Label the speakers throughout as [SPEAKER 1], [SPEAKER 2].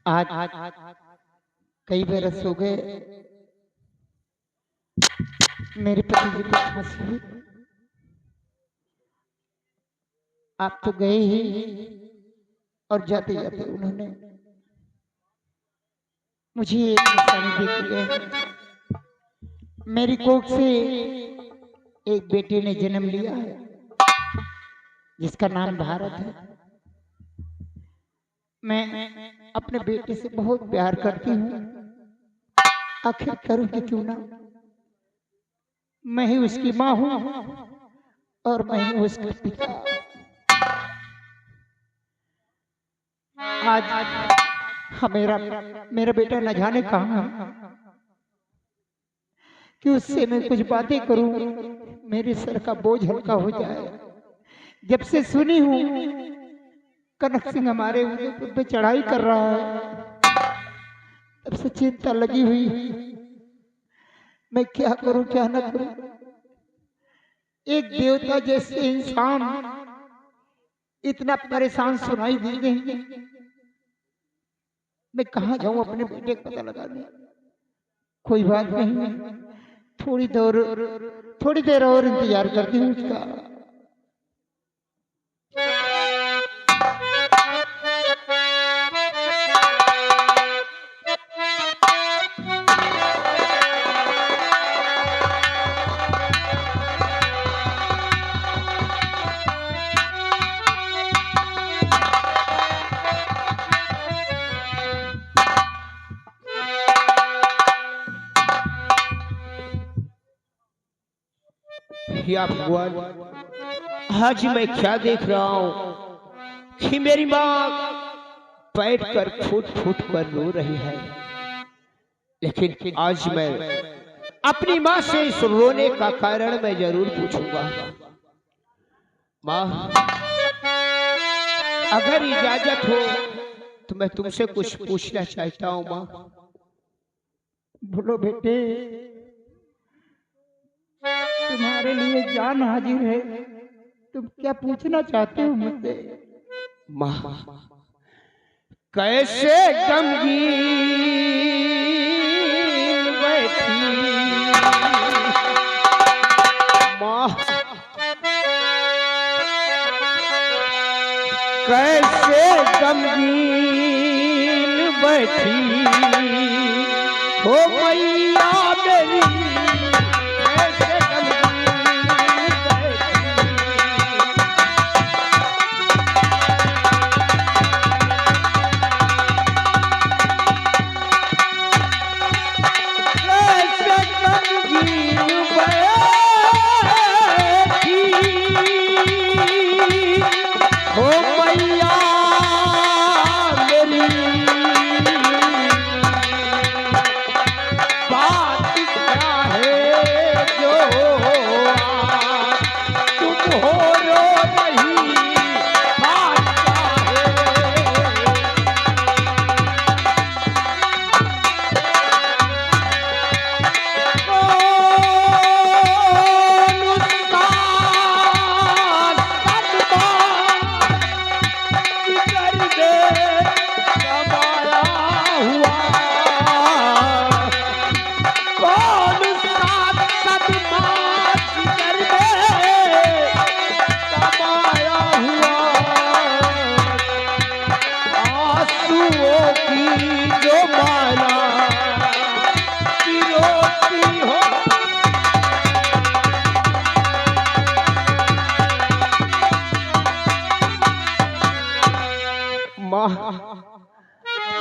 [SPEAKER 1] आज कई बरस हो गए मेरे पति जी को फांसी हुई। आप तो गए ही और जाते जाते उन्होंने मुझे एक निशानी दे के गए। मेरी कोख से एक बेटे ने जन्म लिया है जिसका नाम भारत है। मैं अपने बेटे से बहुत प्यार करती हूँ। आखिर करूँगी क्यों ना, मैं ही उसकी माँ हूँ और मैं ही उसका पिता। आज मेरा बेटा न जाने कहाँ है कि उससे मैं कुछ बातें करूं, मेरे सर का बोझ हल्का हो जाए। जब से सुनी हूँ कनक सिंह हमारे उदयपुर पे चढ़ाई कर रहा है, तब से चिंता लगी हुई। मैं क्या करूं क्या न करूं। एक देवता जैसे इंसान इतना परेशान सुनाई दी गई। मैं कहाँ जाऊं अपने बेटे का पता लगाने। कोई बात नहीं, थोड़ी देर और इंतजार करती हूँ उसका।
[SPEAKER 2] या भगवान, आज मैं क्या देख रहा हूँ कि मेरी माँ बैठकर फूट फूट कर रो रही है। लेकिन आज मैं अपनी माँ से इस रोने का कारण मैं जरूर पूछूंगा। माँ, अगर इजाजत हो तो मैं तुमसे कुछ पूछना चाहता हूँ। माँ
[SPEAKER 1] बोलो बेटे, तुम्हारे लिए जान हाजिर है। तुम क्या पूछना चाहते हो मुझसे?
[SPEAKER 2] माँ, कैसे गमगीन बैठी माँ, कैसे गमगीन बैठी हो मैया मेरी, कैसे गमगीन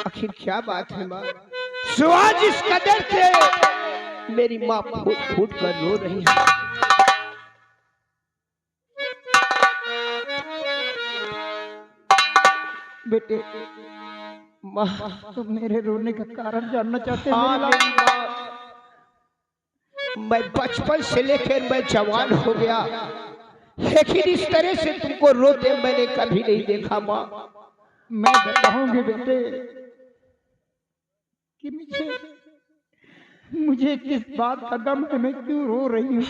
[SPEAKER 2] आखिर क्या बात है माँ? आज इस कदर से मेरी माँ फूट फूट कर रो रही है।
[SPEAKER 1] बेटे,
[SPEAKER 2] माँ,
[SPEAKER 1] तुम मेरे रोने का कारण जानना चाहते हो?
[SPEAKER 2] हाँ मेरी माँ, मैं बचपन से लेकर मैं जवान हो गया, लेकिन इस तरह से तुमको रोते मैंने कभी नहीं देखा माँ।
[SPEAKER 1] मैं बताऊंगी बेटे कि मुझे किस बात का गम है, मैं क्यों रो रही हूँ।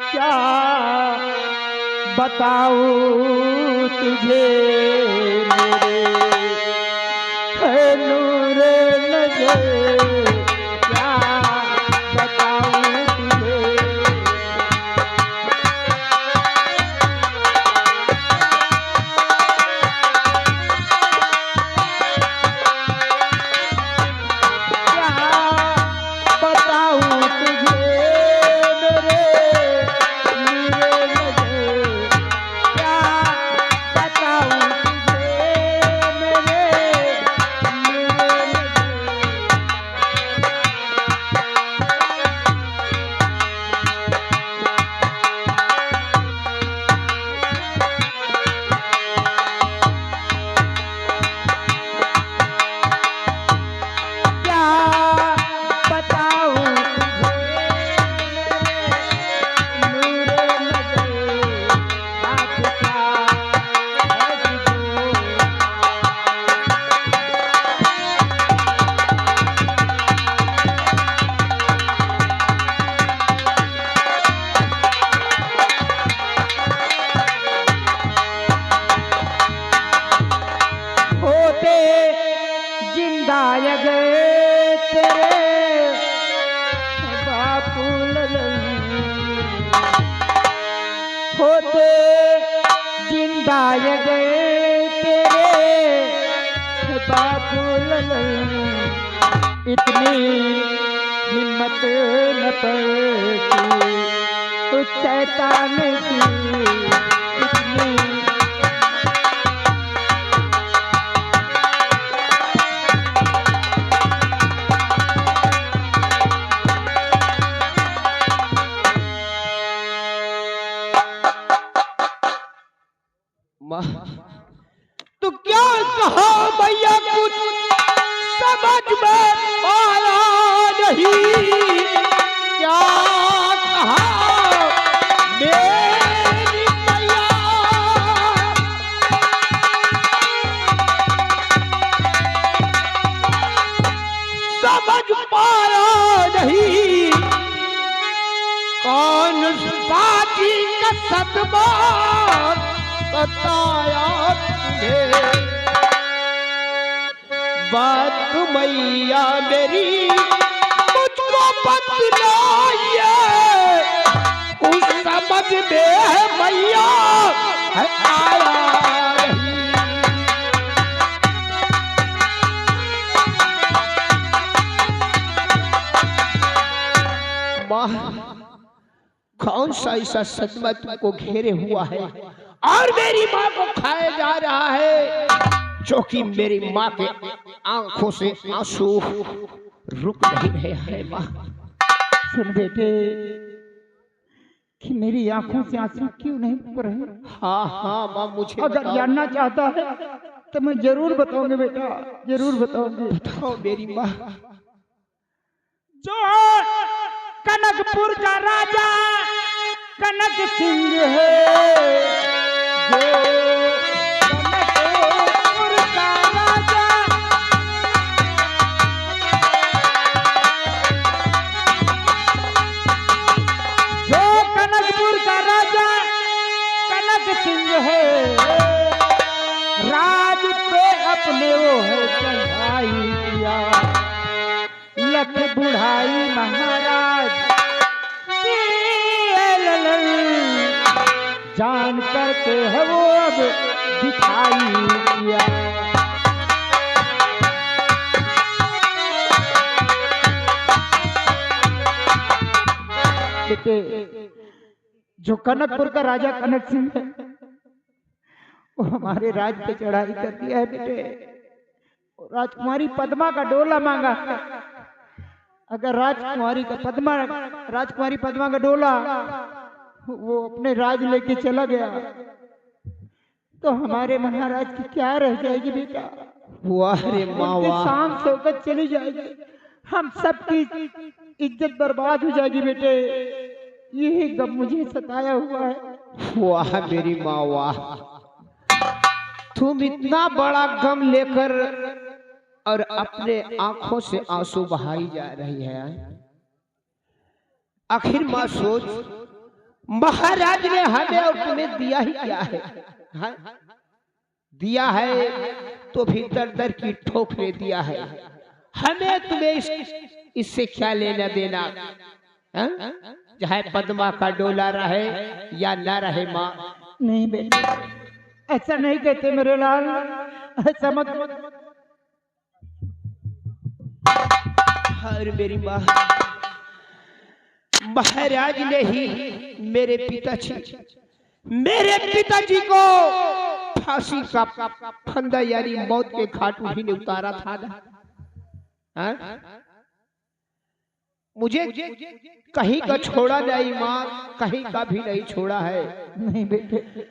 [SPEAKER 1] क्या बताऊं तुझे मेरे है नूर नजर, क्या बताऊं तुझे। होते जिंदा गए तेरे बापू ललन, इतनी हिम्मत न पड़ती उस शैतान की, इतनी
[SPEAKER 2] तू क्या कहा भैया, कुछ समझ में आया नहीं, क्या कहा मेरी भैया, समझ पाया नहीं, कौन बाजी का सदमा बताया तुझे। बात मैया मेरी मुझको बतलाइए, उस समझ में मैया है आया नहीं। माँ, कौन सा ऐसा सदमा तुमको घेरे हुआ है और मेरी माँ को खाया जा रहा है, जो कि मेरी माँ के आंखों से आंसू रुक नहीं रहे हैं। माँ
[SPEAKER 1] सुन बेटे कि मेरी आंखों से आंसू क्यों नहीं रुक रहे।
[SPEAKER 2] हाँ हाँ माँ, मुझे
[SPEAKER 1] अगर जानना चाहता है तो मैं जरूर बताऊंगी बेटा, जरूर बताऊंगी।
[SPEAKER 2] बताओ मेरी माँ।
[SPEAKER 1] जो कनकपुर का राजा कनक सिंह है, जो कनकपुर का राजा, जो कनकपुर का राजा कनक सिंह है, राज पे अपने वो है चढ़ाई किया, लख बुढ़ाई महाराज जान करके है वो अब दिखाई किया। बेटे, जो कनकपुर का राजा कनक सिंह है वो हमारे राज पे चढ़ाई कर दिया है बेटे। राजकुमारी पद्मा का डोला मांगा, अगर राजकुमारी पद्मा का डोला वो अपने राज लेके चला गया तो हमारे महाराज की क्या रह जाएगी बेटा।
[SPEAKER 2] वाह रे माँ वाह,
[SPEAKER 1] शाम शौकत चली जाएगी, हम सबकी इज्जत बर्बाद हो जाएगी बेटे, यही गम मुझे सताया हुआ है।
[SPEAKER 2] वाह मेरी माँ वाह, तुम इतना बड़ा गम लेकर और अपने आंखों से आंसू बहाई जा रही है। आखिर माँ सोच, महाराज ने हमें और तुम्हें दिया ही क्या है? हाँ? दिया है तो भी दर दर की ठोकरे दिया है। हमें तुम्हें इससे क्या लेना देना? हाँ? चाहे पद्मा का डोला रहे या ना रहे माँ।
[SPEAKER 1] नहीं बेटे, ऐसा नहीं कहते मेरे लाल, ऐसा मत।
[SPEAKER 2] और मेरी माँ, महाराज ने ही मेरे पिताजी को फांसी का फंदा यानी मौत के घाट ही ने उतारा था ना। हाँ? मुझे कहीं का छोड़ा नहीं माँ, कहीं का भी नहीं छोड़ा है।
[SPEAKER 1] नहीं बेटे,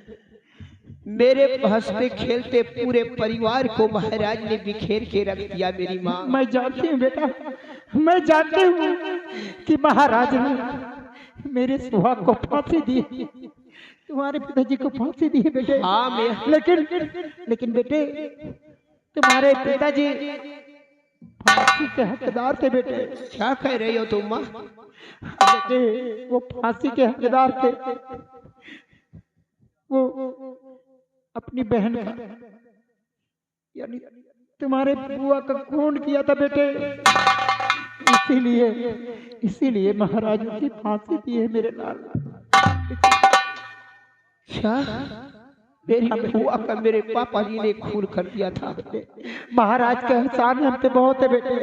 [SPEAKER 2] मेरे हंसते खेलते पूरे परिवार को महाराज ने बिखेर के रख दिया मेरी माँ।
[SPEAKER 1] मैं जानती हूँ बेटा, मैं जानती हूँ कि महाराज ने मेरे सुहाग को फांसी दी, तुम्हारे पिताजी को फांसी दी बेटे।
[SPEAKER 2] हाँ मैं,
[SPEAKER 1] लेकिन बेटे, तुम्हारे पिताजी फांसी के हकदार थे बेटे।
[SPEAKER 2] क्या कह रही हो तुम माँ?
[SPEAKER 1] बेटे, वो फांसी के हकदार थे। वो अपनी बहन का यानी तुम्हारे बुआ का खून किया था बेटे। इसीलिए महाराज की फांसी दी है मेरे लाल।
[SPEAKER 2] क्या? मेरी बुआ का मेरे पापा जी ने खून कर दिया था।
[SPEAKER 1] महाराज का एहसान हम पे बहुत है बेटे।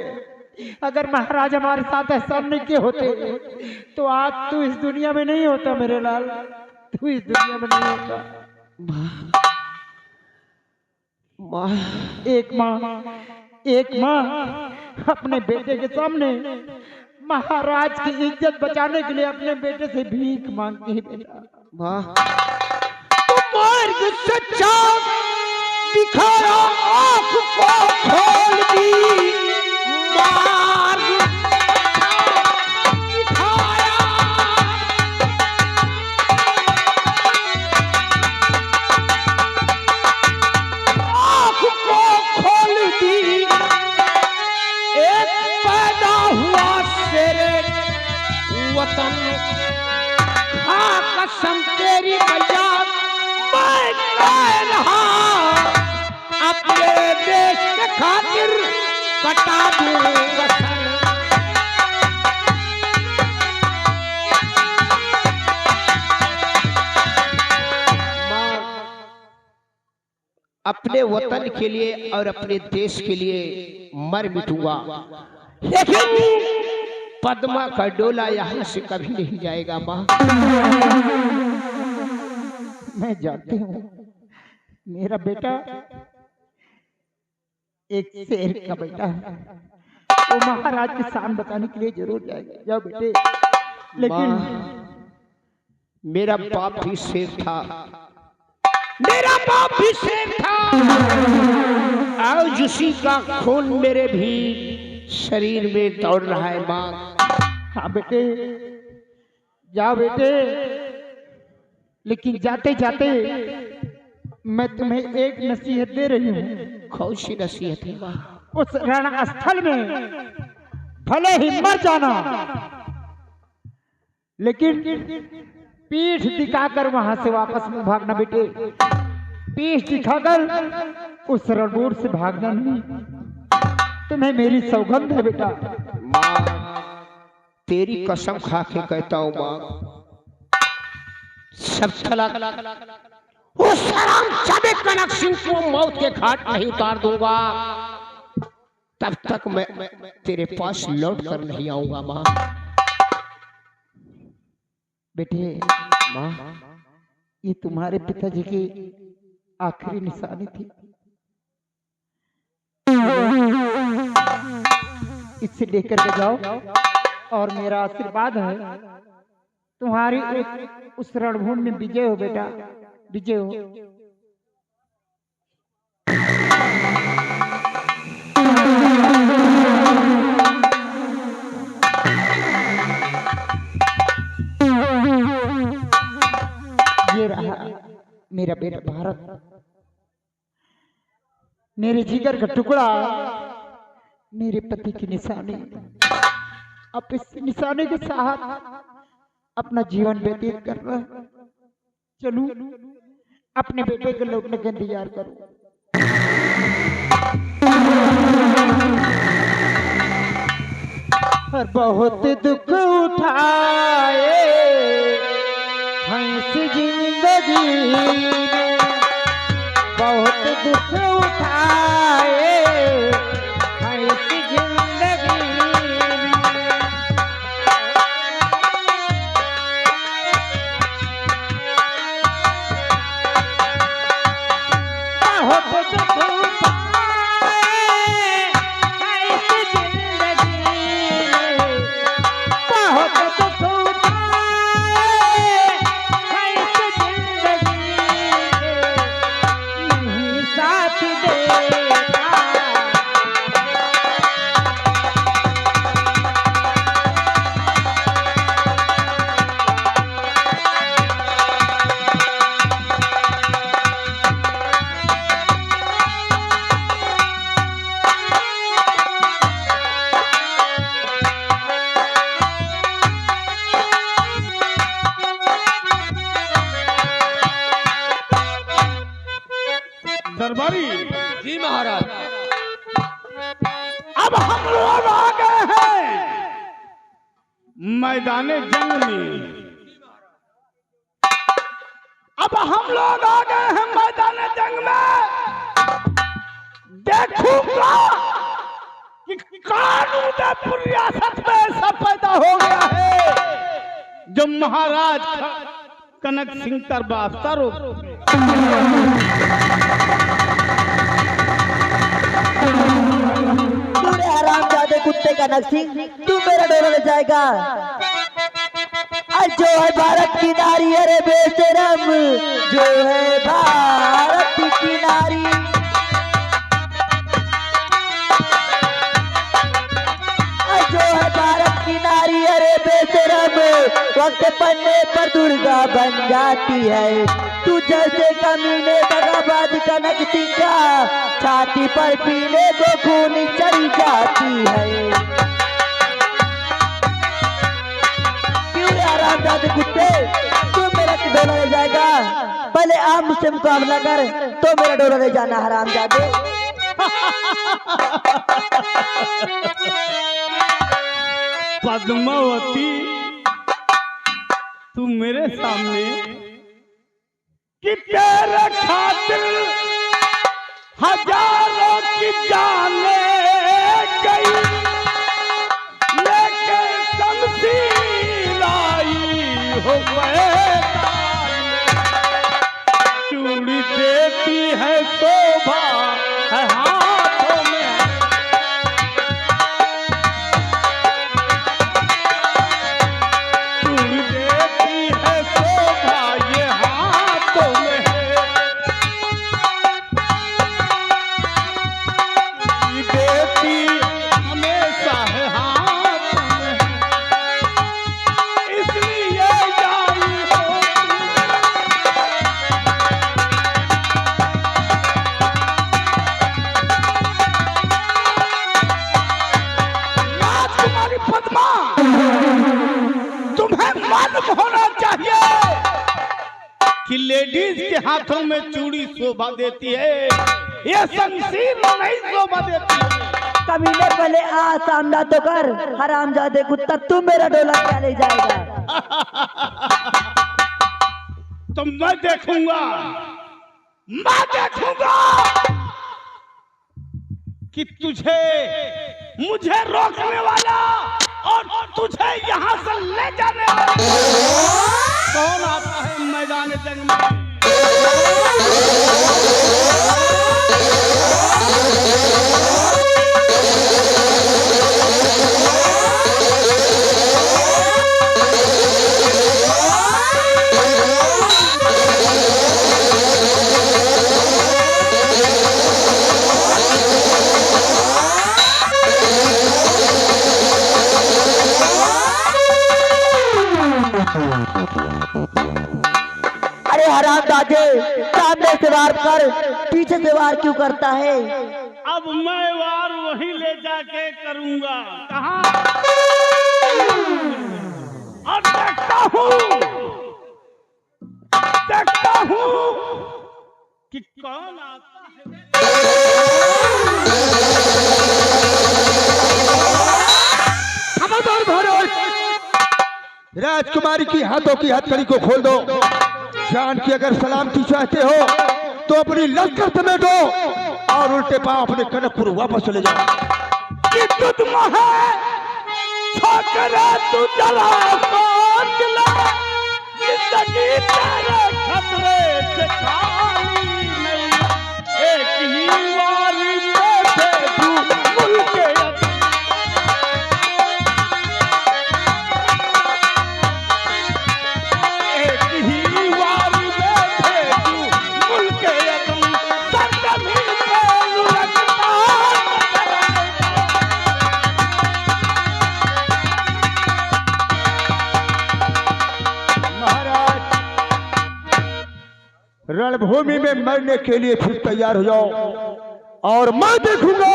[SPEAKER 1] अगर महाराज हमारे साथ एहसान नहीं किए होते तो आज तू इस दुनिया में नहीं होता मेरे लाल, तू इस दुनिया में नहीं होता। एक माँ अपने बेटे के सामने महाराज की इज्जत बचाने के लिए अपने बेटे से भीख मांगती है बेटा।
[SPEAKER 2] मार्ग सच्चा दिखाया, आँख को खोल दी। मार्ग दिखाया, आँख को खोल दी। एक पैदा हुआ शेरे वतन, हाँ कसम तेरी मैया, मैं रहा अपने देश के खातिर कटा दूंगा सर। अपने वतन के लिए और अपने देश के लिए मर मिटूंगा, लेकिन पद्मा का डोला यहाँ से कभी नहीं जाएगा माँ।
[SPEAKER 1] मैं जानती हूँ मेरा बेटा एक शेर का बेटा है, वो महाराज की शान बताने के लिए जरूर जाएगा। जाओ बेटे। लेकिन
[SPEAKER 2] मेरा बाप भी शेर था, मेरा बाप भी शेर था, और उसी का खून मेरे भी शरीर में दौड़ रहा है माँ।
[SPEAKER 1] हाँ बेटे, जाओ बेटे। लेकिन जाते जाते मैं तुम्हें एक नसीहत दे रही हूँ।
[SPEAKER 2] कौन सी नसीहत है माँ?
[SPEAKER 1] उस रण स्थल में भले ही मर जाना, लेकिन पीठ दिखाकर वहां से वापस में भागना बेटे। पीठ दिखाकर उस रणभूमि से भागना नहीं। तुम्हें मेरी सौगंध है बेटा।
[SPEAKER 2] माँ, तेरी कसम खा के कहता हूँ माँ, सब चला उस शराब कनक सिंह को मौत के घाट नहीं उतार दूंगा, तब तक मैं तेरे पास लौट कर नहीं आऊंगा माँ।
[SPEAKER 1] बेटे, माँ, ये तुम्हारे पिताजी की आखिरी निशानी थी। इसे लेकर के जाओ और मेरा आशीर्वाद है तुम्हारी उस रणभूमि में विजय हो बेटा, विजय हो। ये रहा मेरा बेटा भारत, मेरे जिगर का टुकड़ा, मेरे पति की निशानी। अब इस निशानी के साथ अपना जीवन व्यतीत कर रहा है। चलूं अपने बेटे के लौटने का इंतजार करूं। और बहुत दुख उठाए हैं इस जिंदगी में, बहुत दुख उठाए हैं इस जिंदगी में। बहुत दुख उठाए हैं इस जिंदगी में, बहुत दुख उठाए हैं इस जिंदगी में, नहीं साथ देता।
[SPEAKER 3] दरबारी
[SPEAKER 2] जी महाराज।
[SPEAKER 3] अब हम लोग आ गए हैं मैदाने जंग में। अब हम लोग आ गए हैं मैदाने जंग में। देखूंगा कि कानून रियासत में ऐसा पैदा हो गया है जो महाराज कनक सिंह कर वास्ता रोक।
[SPEAKER 4] तूने हरामजादे कुत्ते का नक्सिंग तू मेरा डोरा ले जाएगा। जो है भारत की नारी, अरे बेशरम, जो है भारत की नारी, जो है भारत की नारी, अरे बेशरम, वक्त पड़ने पर दुर्गा बन जाती है। तू जैसे कमीने दगाबाज कनक सिंह का छाती पर पीने को खून चढ़ी जाती है। क्यों रे हरामजादे कुत्ते, तू मेरा डोला ले जाएगा? पहले आप मुझसे मुकाबला कर तो मेरा डोला ले जाना हरामजादे।
[SPEAKER 3] पद्मावती, तू मेरे सामने कि तेरे खातिर हजारों की जानें गई, लेकिन शमशीर आई हो चूड़ी देती है शोभा है हाथों में, चूड़ी देती है शोभा ये हाथों में है, चूड़ी देती हमेशा है हाथों में है, इसलिए जाई हो राजकुमारी पद्मा, तुम्हें मालूम होना चाहिए कि लेडीज के हाथों में चूड़ी शोभा देती है, ये शमशीर नहीं शोभा देती है।
[SPEAKER 4] कमीने पहले आ सामना तो कर हरामजादे कुत्ता, तू मेरा डोला क्या ले जाएगा?
[SPEAKER 3] तो मैं देखूंगा कि तुझे मुझे रोकने वाला और तुझे यहाँ से ले जाने वाला कौन आता है मैदान जंग में।
[SPEAKER 4] अरे हरामजादे, सामने से वार कर, पीछे से वार क्यों करता है?
[SPEAKER 3] अब मैं वार वहीं ले जाके करूंगा। कहाँ? और देखता हूँ कि कौन आता है।
[SPEAKER 2] खबरदार महाराज, राजकुमारी की हाथों की हथकड़ी को खोल दो। जान की अगर सलामती चाहते हो तो अपनी लश्कर समेटो और उल्टे पांव अपने कनकपुर वापस चले जाओ।
[SPEAKER 3] कि तुम है छोकरा तू जरा सोच ले, जिंदगी तेरे खतरे से खाली नहीं। एक ही वारी में भेजू मुल्क
[SPEAKER 2] रणभूमि में मरने के लिए फिर तैयार हो जाओ और मैं देखूंगा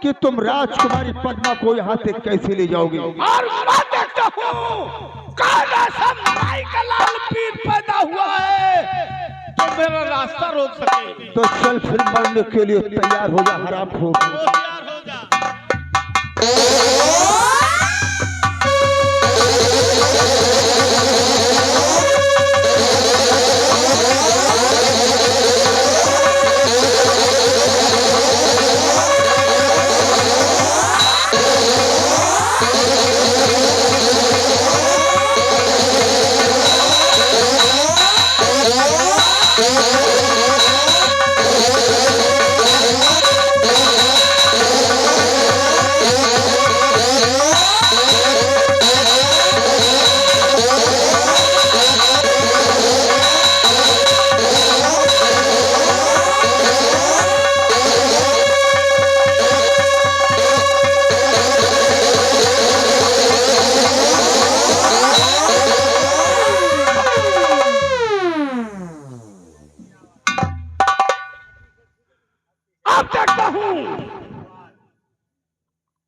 [SPEAKER 2] कि तुम राजकुमारी पद्मा को यहाँ से कैसे ले जाओगे।
[SPEAKER 3] और मैं देखता हूँ कौन ऐसा माई का लाल पीर पैदा हुआ है जो मेरा रास्ता रोक सके।
[SPEAKER 2] तो चल फिर मरने के लिए तैयार हो जा हरामखोर।
[SPEAKER 3] तैयार हो जा।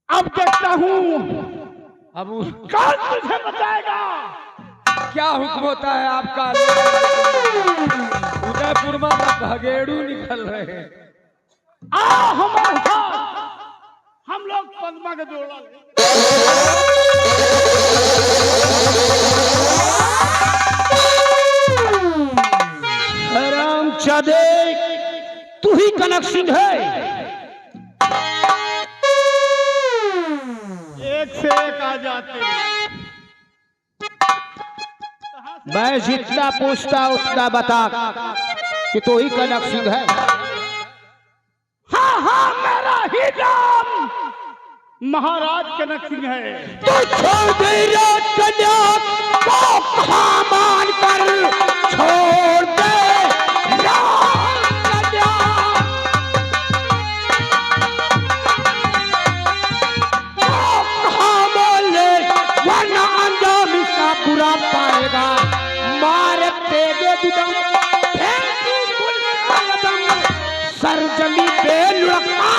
[SPEAKER 3] अब देखता हूँ
[SPEAKER 5] अब
[SPEAKER 3] कौन तुझे बचाएगा।
[SPEAKER 5] क्या हुक्म होता है आपका? उदयपुर में भगेड़ू निकल रहे हैं।
[SPEAKER 3] हमारे साथ हम लोग पद्मा का जोड़ा ले।
[SPEAKER 2] हरामजादे, तू ही कनक सिंह है।
[SPEAKER 3] एक से एक आ जाते हैं।
[SPEAKER 2] मैं जितना पूछता उतना बता कि तू ही कनक सिंह है।
[SPEAKER 3] हाँ हाँ, मेरा ही नाम महाराज कनक सिंह है।
[SPEAKER 2] तो छोड़ दे कन्या को कहाँ मान कर छोड़ दे बुरा पाएगा। मार तेगे दुदम सर जमी पे लुढ़का।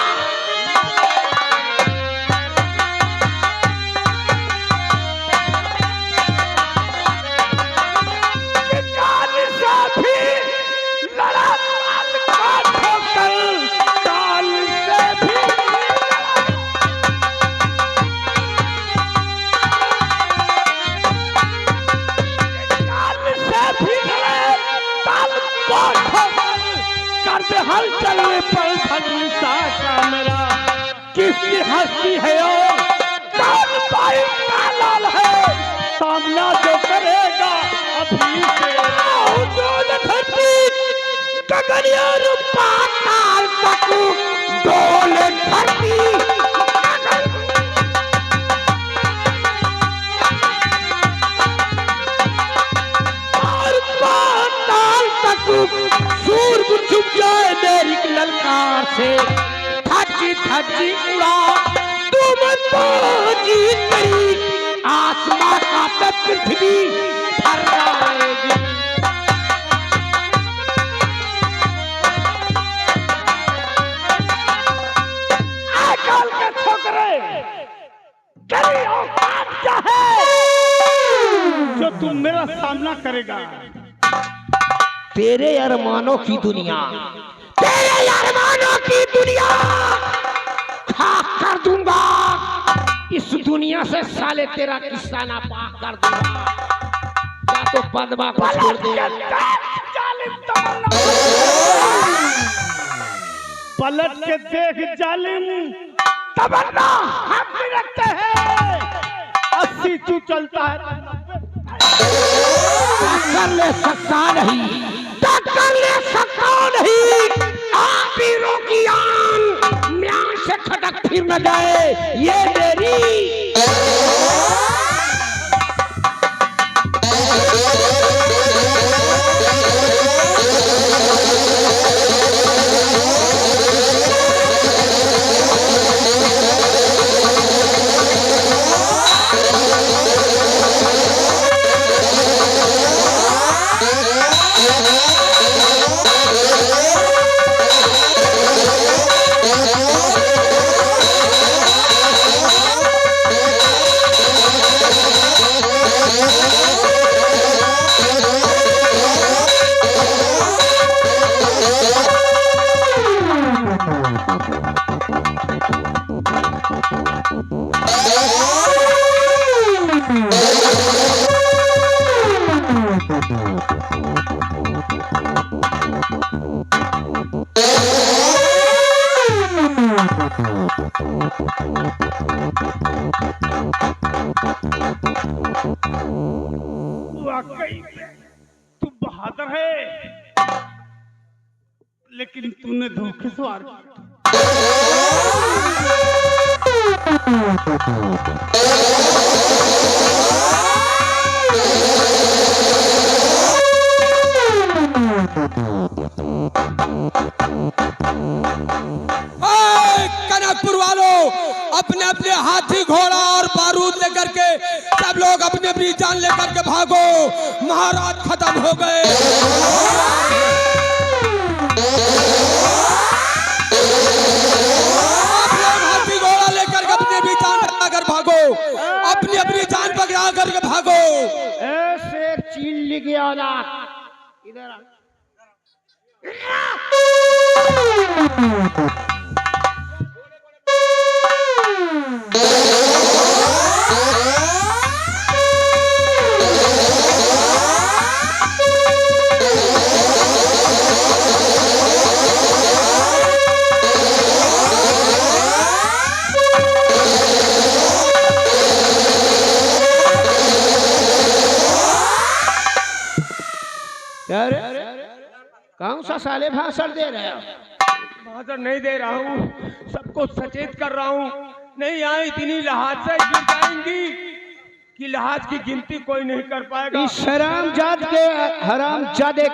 [SPEAKER 3] हल चलने पर भरोसा का मेरा किसकी हस्ती है और कौन भाई का लाल है। सामना जो करेगा अभी से धरती गगनिया रूपा काल तक डोल धरती। और पाताल तक सूरज छुप जाए मेरी ललकार से। धज्जी धज्जी उड़ा तुम तो जीत गई। आसमां का पे पृथ्वी थर्राएगी। आजकल के छोकरे तेरी औकात क्या है?
[SPEAKER 2] तेरे अरमानों की दुनिया, तेरे अरमानों की दुनिया खाक कर दूंगा। इस दुनिया से साले तेरा किस्सा ना पाक कर दूंगा। या तो पद्मा को छोड़ दे।
[SPEAKER 3] पलट के देख जालिम तमन्ना, हम भी रखते हैं 80 तू चलता है।
[SPEAKER 2] टक्कर ले सकता नहीं, टक्कर ले सकता नहीं। आप हीरो की आन म्यान से खटक फिर न जाए ये मेरी।
[SPEAKER 3] वाकई तू बहादुर है, लेकिन तूने धोखे से वार किया।
[SPEAKER 5] कनकपुर वालों, अपने अपने हाथी घोड़ा और बारूद लेकर के सब लोग अपनी अपनी जान लेकर के भागो। महाराज खत्म हो गए। आप लोग हाथी घोड़ा लेकर के अपनी अपनी जान पकड़ा भागो, अपनी अपनी जान पकड़ा करके भागो।
[SPEAKER 2] ऐसे चीन लिखे आना इधर आ। कौन सा साले भाषण दे रहे हो?
[SPEAKER 5] भाषण नहीं दे रहा हूँ, सबको सचेत कर रहा हूँ। नहीं आए इतनी लहाज से गिर जाएंगी कि लहाज की गिनती कोई नहीं कर पाएगा।
[SPEAKER 2] इस हरामजादे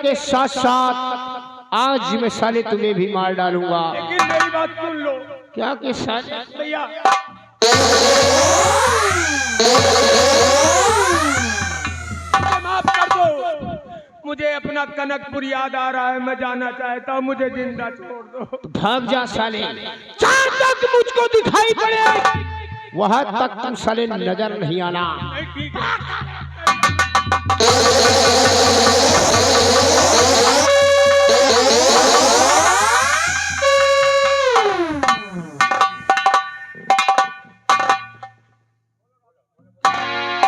[SPEAKER 2] के साथ साथ आज मैं साले तुम्हें भी मार डालूंगा।
[SPEAKER 5] लेकिन मेरी बात सुन लो।
[SPEAKER 2] क्या के साथ
[SPEAKER 5] भैया माफ कर दो, मुझे अपना कनकपुर याद आ रहा है। मैं जाना चाहता हूँ, मुझे जिंदा छोड़ दो।
[SPEAKER 2] भाग जा साले, जहाँ तक मुझको दिखाई पड़े वहां तक तुम साले नजर नहीं आना।
[SPEAKER 5] ठीक है।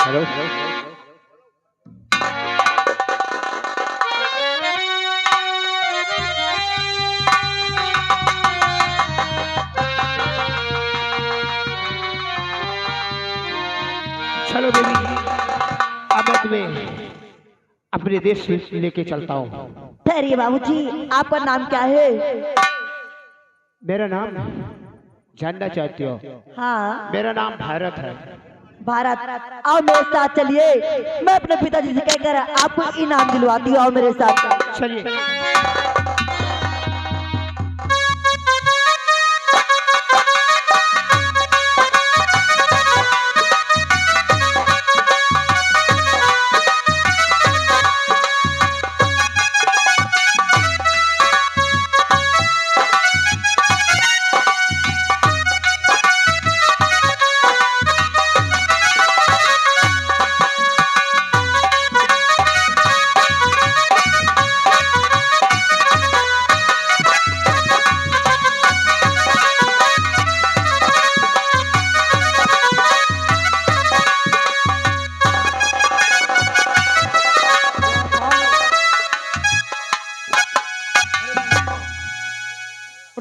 [SPEAKER 2] हेलो चलो बेबी, अब मैं तुम्हें अपने देश से लेके चलता हूँ।
[SPEAKER 4] ठहरिए बाबूजी, आपका नाम क्या है?
[SPEAKER 2] मेरा नाम जानना चाहती हो?
[SPEAKER 4] हाँ
[SPEAKER 2] मेरा नाम भारत है।
[SPEAKER 4] भारत, आओ मेरे साथ चलिए। मैं अपने पिताजी से कहकर आपको इनाम दिलवाती हूँ। आओ मेरे साथ।
[SPEAKER 2] चलिए।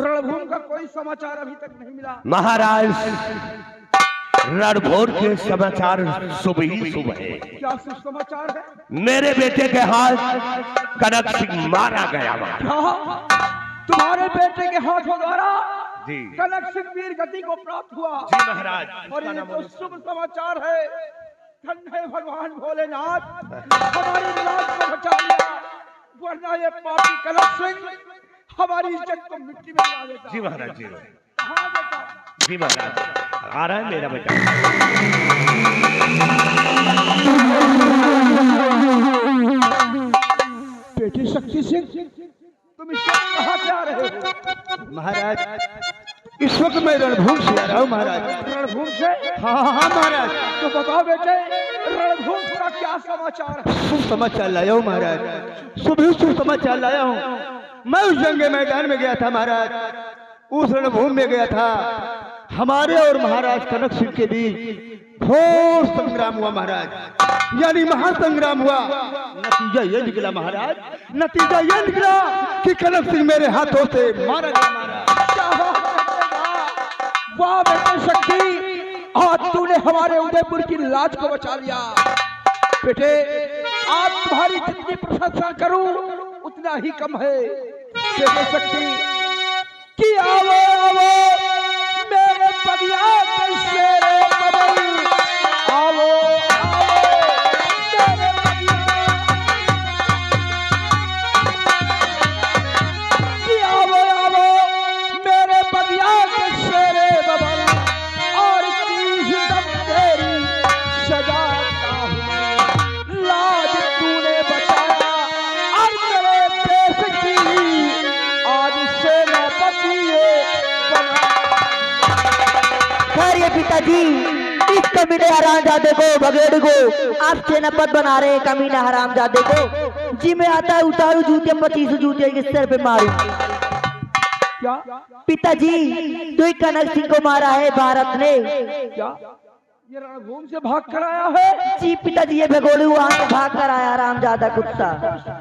[SPEAKER 3] रणभूमि का कोई समाचार अभी तक नहीं मिला।
[SPEAKER 6] महाराज रणभूमि के समाचार शुभ ही शुभ है।
[SPEAKER 3] क्या शुभ समाचार है?
[SPEAKER 6] मेरे बेटे के हाथ कनक सिंह मारा गया।
[SPEAKER 3] क्या तुम्हारे बेटे के हाथों द्वारा
[SPEAKER 6] जी
[SPEAKER 3] कनक सिंह वीर गति को प्राप्त हुआ?
[SPEAKER 6] जी महाराज।
[SPEAKER 3] और ये तो शुभ समाचार है। धन्य भगवान भोलेनाथ, हमारी लाज को बचा लिया, वरना ये पापी कनक सिंह हमारी इज्जत को मिट्टी में मिला देता।
[SPEAKER 6] जी महाराज जी।
[SPEAKER 3] हाँ बेटा।
[SPEAKER 6] जी महाराज आ रहा है मेरा बेटा।
[SPEAKER 3] बेटी शक्ति सिंह, तुम इस वक्त कहाँ से आ रहे हो?
[SPEAKER 2] महाराज इस वक्त मैं रणभूमि से आ रहा हूँ महाराज।
[SPEAKER 3] रणभूमि से?
[SPEAKER 2] हाँ महाराज।
[SPEAKER 3] तो बताओ बेटे, रणभूमि का क्या समाचार है?
[SPEAKER 2] शुभ समाचार लाया हूँ महाराज, शुभ समाचार लाया हूँ। मैं उस जंग मैदान में गया था महाराज, उस रणभूमि में गया था। हमारे और महाराज कनक सिंह के बीच घोर संग्राम हुआ महाराज, यानी महासंग्राम हुआ। नतीजा ये निकला महाराज, नतीजा ये निकला कि कनक सिंह मेरे हाथों से मारा गया महाराज।
[SPEAKER 3] वाह बेटे शक्ति, आज तूने हमारे उदयपुर की लाज को बचा लिया। बेटे आज तुम्हारी जितनी प्रशंसा करूं उतना ही कम है। बेटे शक्ति कि आवो आवो मेरे बगिया के शेरे बबल, आवो आवो मेरे बगिया, कि आवो आवो मेरे बगिया के शेरे बबल, और 30 दम तेरी सजाता हूँ। लाज तूने बचाया और मेरे देश की आज सेनापति बना।
[SPEAKER 4] खैर ये पिताजी, इस कमीने हरामजादे को, भगेड़ को आप सेनापति बना रहे हैं। कमीने हरामजादे को जी मैं आता है उतारू जूते, 25 जूते के सिर पे मारू।
[SPEAKER 3] क्या
[SPEAKER 4] पिताजी तो कनक सिंह को मारा है भारत ने।
[SPEAKER 3] क्या ये रणभूमि से भाग कर आया है?
[SPEAKER 4] जी पिताजी, ये भगोड़ू वहां से भाग कर आया हरामजादा कुत्ता।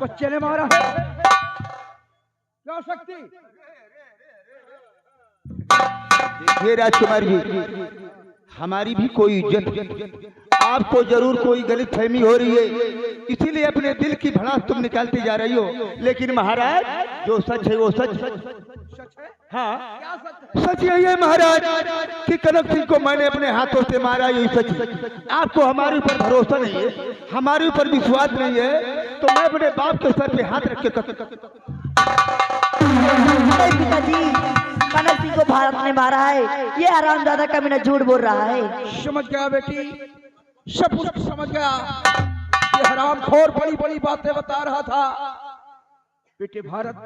[SPEAKER 3] बच्चे ने मारा है? क्या शक्ति?
[SPEAKER 2] ये राजकुमार जी, हमारी भी कोई इज्जत, आपको जरूर कोई गलत फहमी हो रही है, इसीलिए अपने दिल की भड़ास तुम निकालती जा रही हो। लेकिन महाराज जो सच है वो सच। हाँ
[SPEAKER 3] क्या सच है?
[SPEAKER 2] सच यही है महाराज कि कनक सिंह को मैंने अपने हाथों से मारा, यही सच है। आपको हमारे ऊपर भरोसा नहीं है, हमारे ऊपर विश्वास नहीं है, तो मैं अपने बाप के सर पे हाथ रख के
[SPEAKER 4] नहीं पिताजी, कनक सिंह को भारत ने मारा है, ये हरामजादा कमीना झूठ बोल रहा है।
[SPEAKER 3] समझ गया बेटी, सब कुछ समझ गया। ये हरामखोर बड़ी बड़ी बातें बता रहा था। बेटे भारत,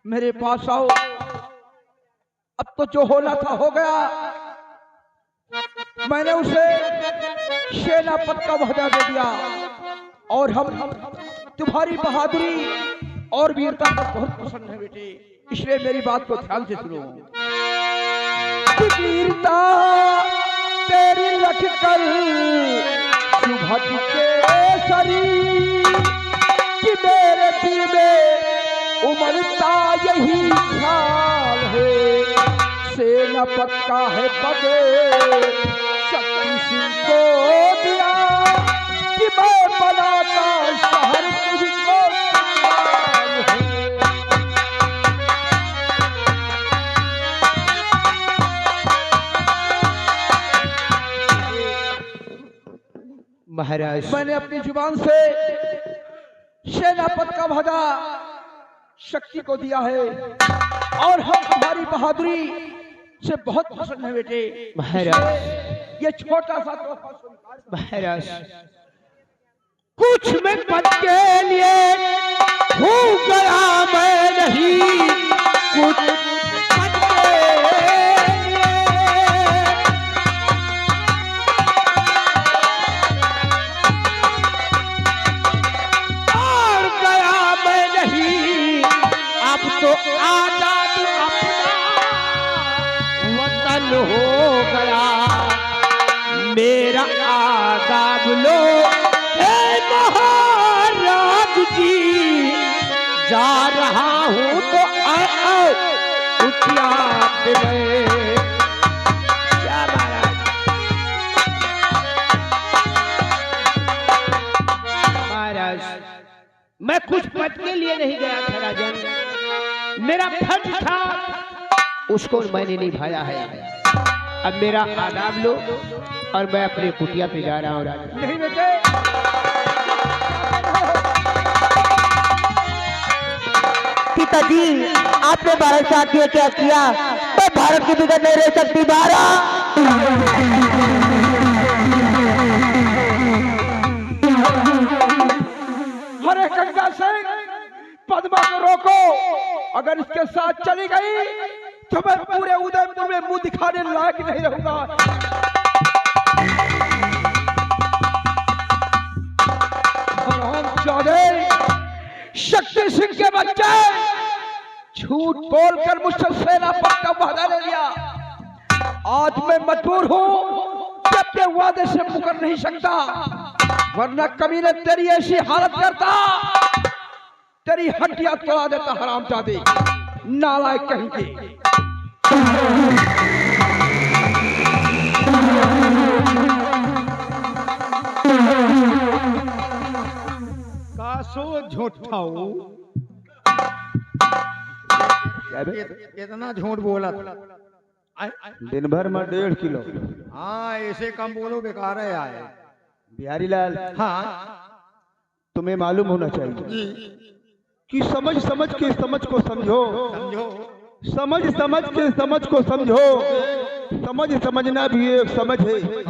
[SPEAKER 3] मेरे पास आओ। अब तो जो होना था हो गया। मैंने उसे सेनापति का वहदा दे दिया, और हम तुम्हारी बहादुरी और वीरता को बहुत पसंद है बेटे, इसलिए मेरी बात को ध्यान से सुनो। वीरता तेरी रख कर सुभग के सरी, कि मेरे दिल में उमड़ता यही ख्याल है, सेनापति का है पद शक्ति सिंह को दिया, कि मैं बनाता शहर तुझको
[SPEAKER 2] महाराज।
[SPEAKER 3] मैंने अपनी जुबान से सेनापति का वहदा शक्ति को दिया है, और हम तुम्हारी बहादुरी से बहुत प्रसन्न है बेटे।
[SPEAKER 2] महाराज
[SPEAKER 3] ये छोटा सा तोहफा स्वीकार।
[SPEAKER 2] महाराज कुछ में पद के लिए हो गया मैं नहीं, कुछ पद के लिए और गया मैं नहीं, अब तो आजाद अपना वतन हो गया मेरा। आदाब लो हे महाराज जी, जा रहा हूँ तो आओ उठिया पे गए। क्या महाराज? महाराज मैं कुछ पद के लिए नहीं गया था राजन, मेरा फर्ज था उसको मैंने निभाया है। अब मेरा आदाब लो और मैं अपने कुटिया पे जा रहा हूँ राजन।
[SPEAKER 3] नहीं बेटे,
[SPEAKER 4] पिताजी आपने भारत साथ में क्या किया? तो भारत की बिगड़ नहीं रह सकती भारत।
[SPEAKER 3] हरे गंगा सिंह, पद्मा को रोको। अगर इसके साथ चली गई तो मैं पूरे उदयपुर में मुंह दिखाने लायक नहीं रहूंगा। हरामजादे, शक्ति सिंह के बच्चे, झूठ बोलकर मुझसे सेनापति का वादा ले लिया। आज मैं मजबूर हूँ कि अपने वादे से मुकर नहीं सकता, वरना कभी ने तेरी ऐसी हालत करता, तेरी हड्डियां तोड़ा देता। हरामजादे, नालायक कहीं के।
[SPEAKER 1] कासो झूठाऊ, इतना झूठ बोला
[SPEAKER 3] दिन भर में 1.5 किलो।
[SPEAKER 1] हाँ ऐसे कम बोलो, बेकार है आए।
[SPEAKER 3] बिहारी लाल,
[SPEAKER 1] हाँ
[SPEAKER 3] तुम्हें मालूम होना चाहिए कि समझ समझ के समझ को समझो,
[SPEAKER 1] समझो,
[SPEAKER 3] समझ समझ के समझ को समझो। समझ समझना भी एक समझ है,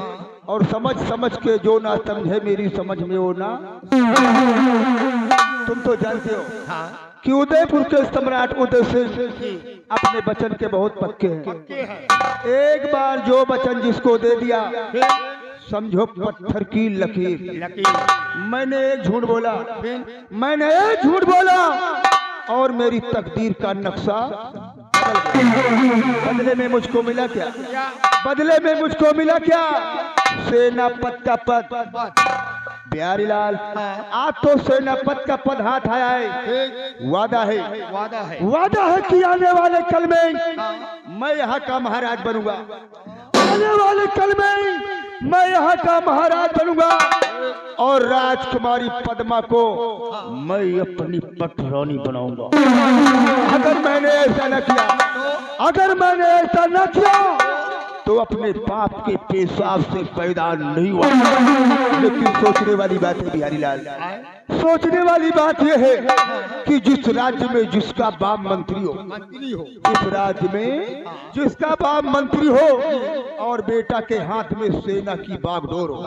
[SPEAKER 3] और समझ समझ के जो ना समझे मेरी समझ में वो ना। तुम तो जानते हो कि उदयपुर के सम्राट उदय सिंह अपने वचन के बहुत पक्के हैं। एक बार जो वचन जिसको दे दिया, समझो पत्थर की लकीर। मैंने एक झूठ बोला, मैंने एक झूठ बोला और मेरी तकदीर का नक्शा बदले में मुझको मिला क्या? बदले में मुझको मिला क्या? सेनापति का पद। बिहारी लाल, आज तो सेनापति का पद हाथ आया है। वादा है कि आने वाले कल में मैं यहाँ का महाराज बनूंगा। आने वाले कल में मैं यहाँ का महाराज बनूंगा और राजकुमारी पद्मा को मैं अपनी पटरानी बनाऊंगा। अगर मैंने ऐसा न किया, अगर मैंने ऐसा न किया तो अपने पाप के पेशाब से पैदा नहीं हुआ। लेकिन सोचने वाली बात है बिहारी लाल, सोचने वाली बात यह है कि जिस राज्य में जिसका बाप मंत्री हो, इस राज्य में जिसका बाप मंत्री हो और बेटा के हाथ में सेना की बागडोर हो,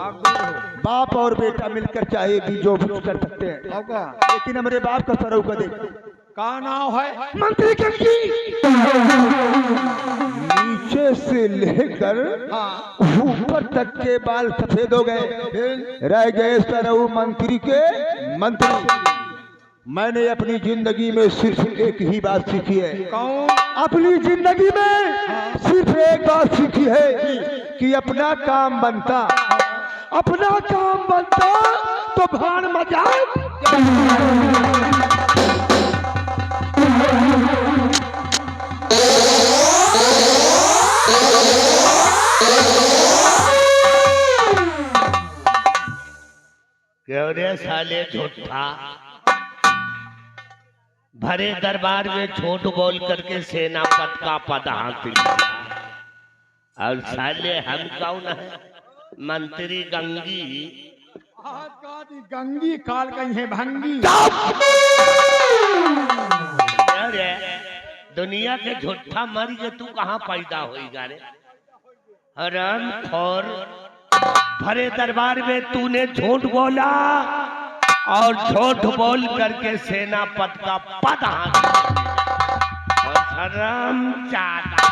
[SPEAKER 3] बाप और बेटा मिलकर चाहे भी जो भी कर सकते हैं। लेकिन हमारे बाप का सरऊ का देख,
[SPEAKER 1] का नाम है
[SPEAKER 3] मंत्री कंकी, नीचे से लेकर ऊपर तक के बाल सफेद हो गए, रह गए सरऊ मंत्री के मंत्री। मैंने अपनी जिंदगी में सिर्फ एक ही बात सीखी है।
[SPEAKER 1] कौन?
[SPEAKER 3] अपनी जिंदगी में सिर्फ एक बात सीखी है कि अपना काम बनता, अपना काम बनता तो भाड़ मजाक।
[SPEAKER 6] क्यों रे साले झूठा, भरे दरबार में झूठ बोल करके सेनापति का पद हासिल किया। और साले हम कौन है? मंत्री गंगी।
[SPEAKER 1] गंगी काल कहीं है भंगी।
[SPEAKER 6] अरे दुनिया के झूठा मर के तू कहाँ पैदा होएगा रे? हराम खोर, भरे दरबार में तूने झूठ बोला और झूठ बोल करके सेनापति का पद हासिल और हराम चाटा।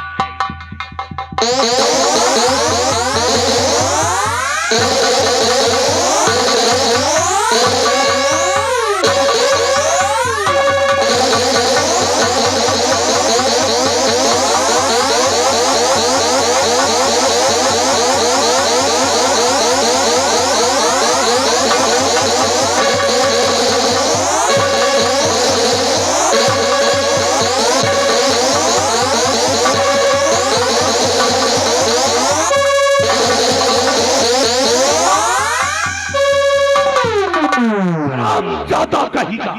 [SPEAKER 6] कहेगा।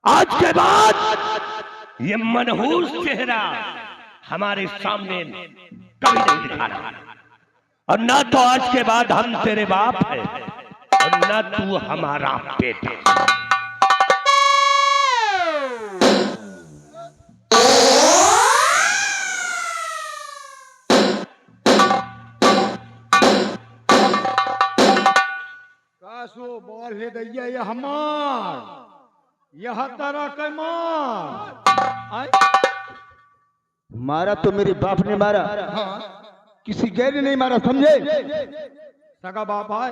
[SPEAKER 6] आज के बाद ये मनहूस चेहरा हमारे सामने कभी नहीं दिखाना, और ना तो आज के बाद हम तेरे बाप है और ना तू हमारा बेटा।
[SPEAKER 3] कासो बोल हे दैया ये हमार यह तरह के मार
[SPEAKER 2] मारा तो मेरे बाप ने मारा, किसी गैर ने नहीं मारा, समझे?
[SPEAKER 3] सगा बाप आए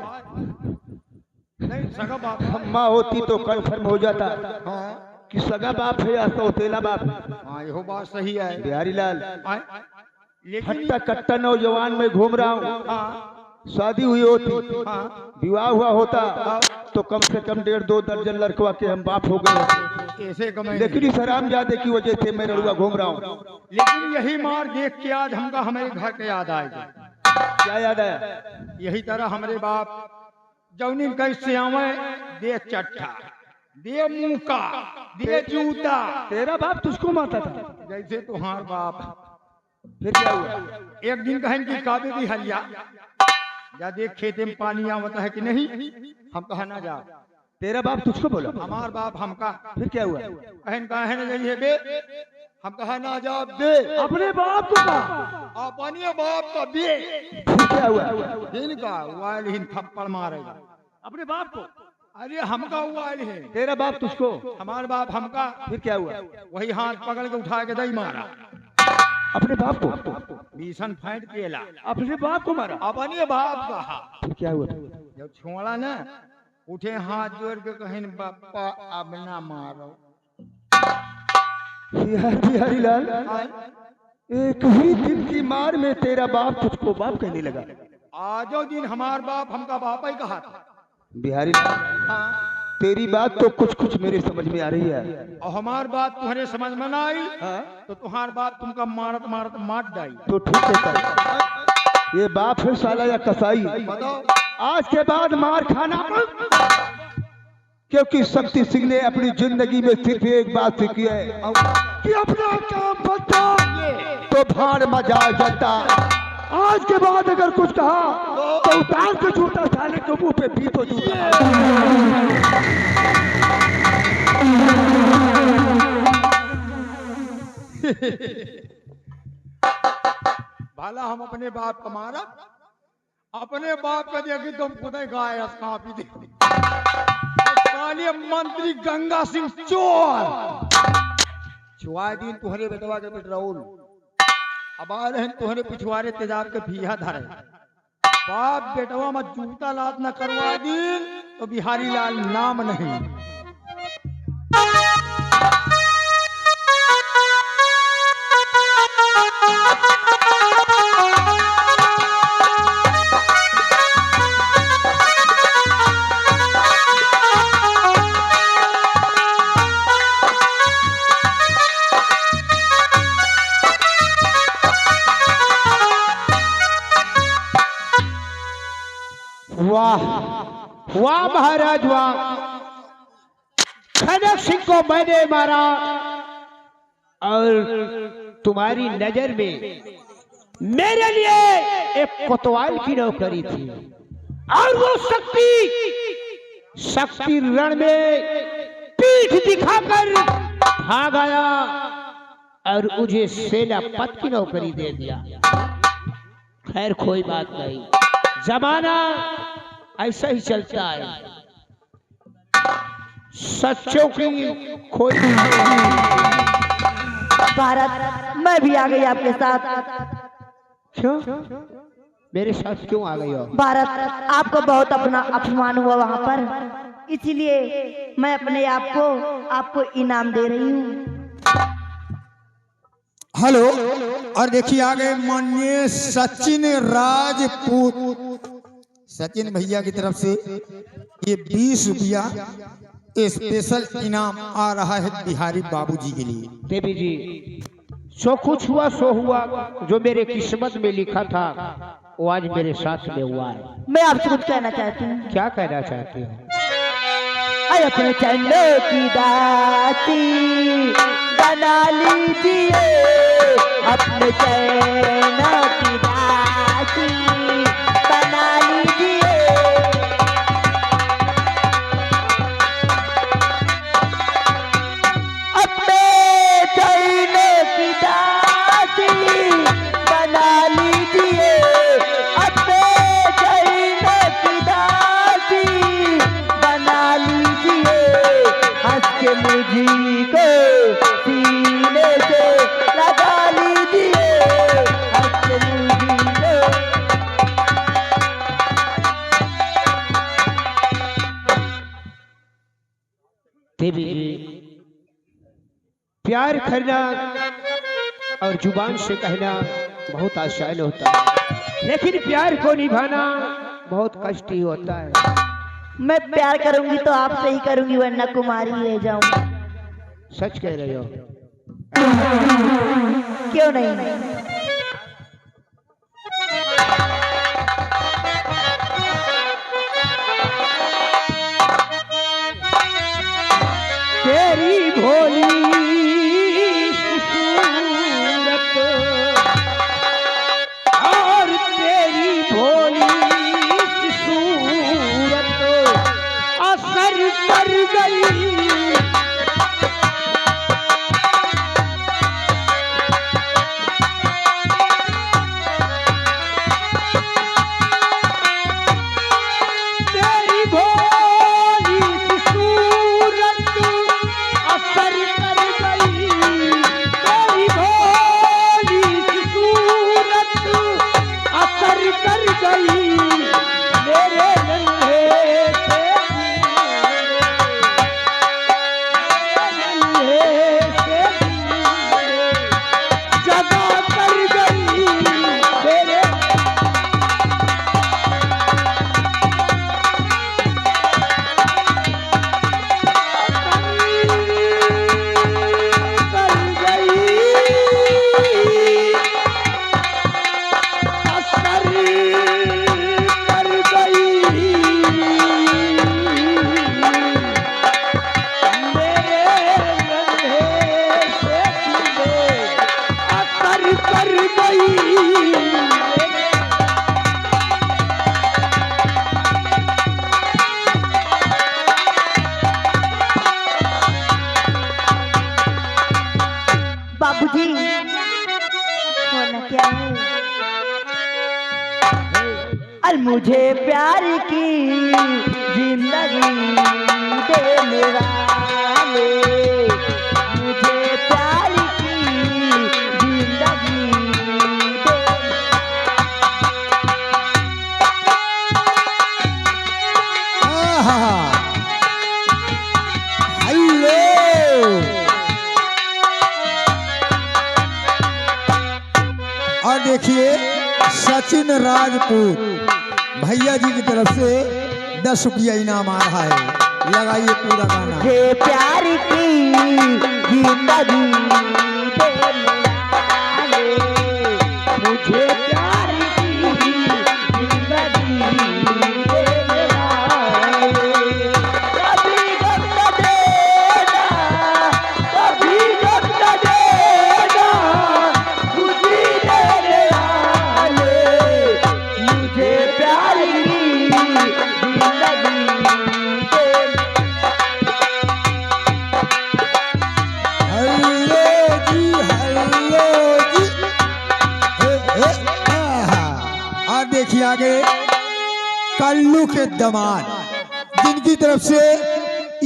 [SPEAKER 3] नहीं, सगा बाप
[SPEAKER 2] माँ होती तो कन्फर्म हो जाता
[SPEAKER 3] हाँ
[SPEAKER 2] कि सगा बाप है या सौतेला बाप है।
[SPEAKER 3] हाँ यहो बात सही है।
[SPEAKER 2] बिहारी लाल,
[SPEAKER 3] आए लेकिन
[SPEAKER 2] हट्टा कट्टा नौजवान में घूम रहा हूँ,
[SPEAKER 3] हाँ
[SPEAKER 2] शादी हुई होती,
[SPEAKER 3] हाँ
[SPEAKER 2] विवाह हुआ होता तो कम से कम 1.5-2 दर्जन लड़कवा के हम बाप हो गए,
[SPEAKER 3] ऐसे कमें।
[SPEAKER 2] लेकिन इस हरामजादे की वजह से मैं रड़ुआ घूम रहा हूँ।
[SPEAKER 3] लेकिन यही मार देख के आज हमका हमारे घर के याद आएगा।
[SPEAKER 2] क्या याद आया?
[SPEAKER 3] यही तरह हमारे बाप जौनी कैसे आवे दे चट्टा, दे मुका, दे जूता।
[SPEAKER 2] तेरा बाप तुझको मारता था?
[SPEAKER 3] जैसे तुम्हार बाप।
[SPEAKER 2] फिर क्या हुआ?
[SPEAKER 3] एक दिन कहें कि काबे भी हलिया जा देख खेते में पानी आवता है कि नहीं, हम कहा ना जा।
[SPEAKER 2] तेरा बाप तुझको बोला?
[SPEAKER 3] हमार बाप हमका।
[SPEAKER 2] फिर क्या हुआ?
[SPEAKER 3] कहन कहे न जाइए बे, हम कहा ना जा बे,
[SPEAKER 2] अपने बाप को कहा?
[SPEAKER 3] अपने बाप का बे।
[SPEAKER 2] फिर क्या हुआ?
[SPEAKER 3] इनका वाल ही थप्पड़ मारेगा
[SPEAKER 2] अपने बाप को?
[SPEAKER 3] अरे हमका वाल है।
[SPEAKER 2] तेरा बाप तुझको?
[SPEAKER 3] हमार बाप हमका।
[SPEAKER 2] फिर क्या हुआ?
[SPEAKER 3] वही हाथ पकड़ के उठा के दई मारा।
[SPEAKER 2] अपने बाप को?
[SPEAKER 3] भीषण फाइट केला।
[SPEAKER 2] अपने बाप को मारा?
[SPEAKER 3] अपने बाप कहा।
[SPEAKER 2] फिर क्या हुआ?
[SPEAKER 3] जब छोड़ा ना, उठे हाथ जोड़ के कहें बापा अब ना मारो।
[SPEAKER 2] बिहारी लाल, एक ही दिन की मार में तेरा बाप तुझको बाप कहने लगा?
[SPEAKER 3] आजो दिन हमार बाप हमका बाप ही कहा था।
[SPEAKER 2] बिहारी लाल,
[SPEAKER 3] हाँ।
[SPEAKER 2] तेरी बात तो कुछ कुछ मेरे समझ में आ रही है।
[SPEAKER 3] और हमार बात तुम्हारे समझ में ना आई
[SPEAKER 2] हाँ?
[SPEAKER 3] तो तुम्हार बाप तुमका मारत मारत मार डाई।
[SPEAKER 2] तो ठीक है सर। ये बाप है साला या कसाई?
[SPEAKER 3] बताओ।
[SPEAKER 2] आज के बाद मार खाना, क्योंकि शक्ति सिंह ने अपनी जिंदगी में सिर्फ एक बात सीखी है कि अपना काम बता तो भाड़ मजा जाता। आज के बाद अगर कुछ कहा तो उतार के जूता साले के मुंह पे भी तो जूता।
[SPEAKER 3] भाला हम अपने बाप का मारा, अपने बाप का देखी तुम खुद ही गाय काफी दे। मंत्री गंगा सिंह चोर छुआ दिन तुहरे बेटवा के पेट्रोल अब आ रहे तुहरे पिछवाड़े तेजाब के भीहा धरे। बाप बेटवा में जूता लात न करवा दिन तो बिहारी लाल नाम नहीं।
[SPEAKER 2] वाह वाह महाराज वाह, खनक सिंह को मैंने मारा और तुम्हारी नजर में मेरे लिए एक कोतवाल की नौकरी थी, और वो शक्ति रण में पीठ दिखाकर भाग आया और मुझे सेनापति की नौकरी दे दिया। खैर कोई बात नहीं, जमाना ऐसा ही चलता है, सच्चों की खोज।
[SPEAKER 4] भारत, मैं भी आ गई आपके साथ।
[SPEAKER 2] क्यों? मेरे साथ क्यों आ गई हो?
[SPEAKER 4] भारत, आपको बहुत अपना अपमान हुआ वहाँ पर, इसीलिए मैं अपने आप को आपको इनाम दे रही हूँ।
[SPEAKER 3] हेलो, और देखिए आ गए माननीय सचिन राजपूत। सचिन भैया की तरफ से ये 20 रुपया स्पेशल इनाम आ रहा है बिहारी बाबूजी के लिए।
[SPEAKER 2] देवी जी, जो कुछ हुआ सो हुआ, जो मेरे किस्मत में लिखा था वो आज मेरे साथ में हुआ है।
[SPEAKER 4] मैं आपसे कुछ कहना चाहती हूँ।
[SPEAKER 2] क्या कहना चाहते हो?
[SPEAKER 4] अरे अपने चरणों की दासी बना लीजिए, अपने चरणों की दासी बना लीजिए। अपने चरणों की दासी बना लीजिए, अपने चरणों की दासी बना लीजिए। हंस के मुझको सीने से लगा लीजिए, हंस के मुझको।
[SPEAKER 2] देवी जी, प्यार करना और जुबान से कहना बहुत आसान होता है, लेकिन प्यार को निभाना बहुत कष्ट ही होता है।
[SPEAKER 4] मैं प्यार करूंगी तो आपसे ही करूंगी, वरना कुमारी रह जाऊंगी।
[SPEAKER 2] सच कह रहे हो?
[SPEAKER 4] क्यों नहीं?
[SPEAKER 2] तेरी भोली सूरत और तेरी भोली सूरत असर कर गई। तेरी भोली सूरत असर कर गई, तेरी भोली सूरत असर कर गई। मेरे नन्हे से जगा कर गई। मेरे कर गई, असर कर गई। मेरे नन्हे से असर कर गई।
[SPEAKER 4] बाबूजी, होना क्या है? अल मुझे प्यार की जिंदगी देने वाले, मुझे प्यार की जिंदगी देने।
[SPEAKER 3] और देखिए सचिन राजपूत भैया जी की तरफ से 10 रुपया इनाम आ रहा है। लगाइए पूरा गाना।
[SPEAKER 4] मुझे प्यार की जिंदगी देने वाले, मुझे प्यार की जिंदगी देने वाले। कभी गम न देना, कभी गम न देना, खुशी देने वाले। मुझे प्यार की जिंदगी देने।
[SPEAKER 3] हल्लो जी, हल्लो जी। आहा। और देखिए आगे कल्लू के दमाद जिनकी तरफ से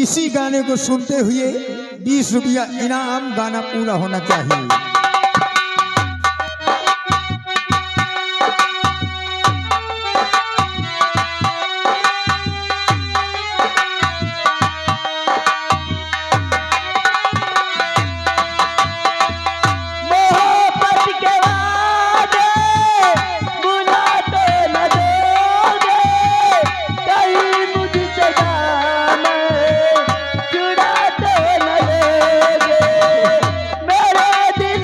[SPEAKER 3] इसी गाने को सुनते हुए 20 रुपया इनाम। गाना पूरा होना चाहिए।
[SPEAKER 4] मोहब्बत के वादे बुला तो न दोगे, कहीं मुझसे दामन चुरा तो न लोगे। मेरे दिल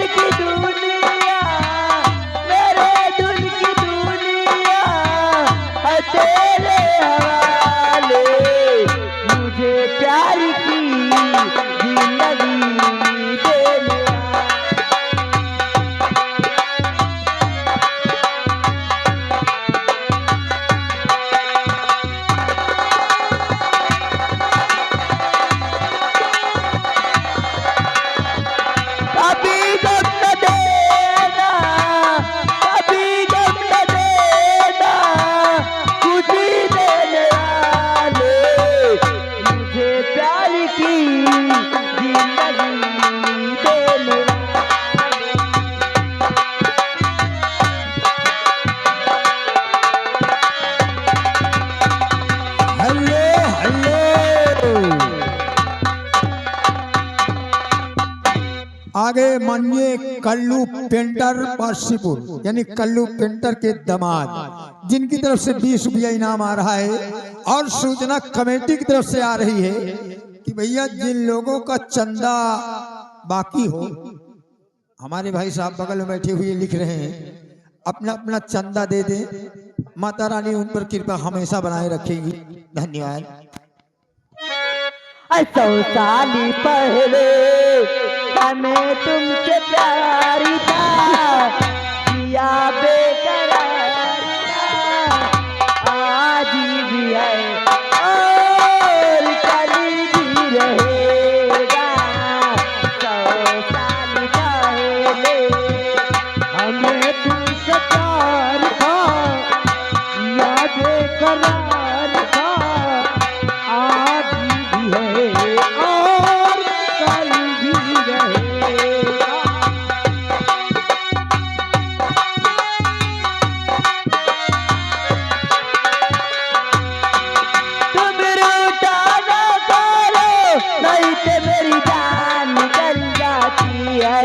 [SPEAKER 3] आगे माननीय कल्लू पेंटर पासीपुर यानी कल्लू पेंटर के दामाद, जिनकी तरफ से 20 रुपया इनाम आ रहा है। और सूचना कमेटी की तरफ से आ रही है कि भैया जिन लोगों का चंदा बाकी हो, हमारे भाई साहब बगल में बैठे हुए लिख रहे हैं, अपना अपना चंदा दे दें। माता रानी उन पर कृपा हमेशा बनाए रखेगी। धन्यवाद।
[SPEAKER 4] 100 साल पहले हमें तुमसे प्यार था, किया बेकरार था, आज भी है और कल भी रहेगा। 100 साल पहले
[SPEAKER 1] हमें तुमसे प्यार था, याद करार था, आज भी है और कल भी रहेगा।
[SPEAKER 4] तुम रूठा ना करो, नहीं तो मेरी जान निकल जाती है।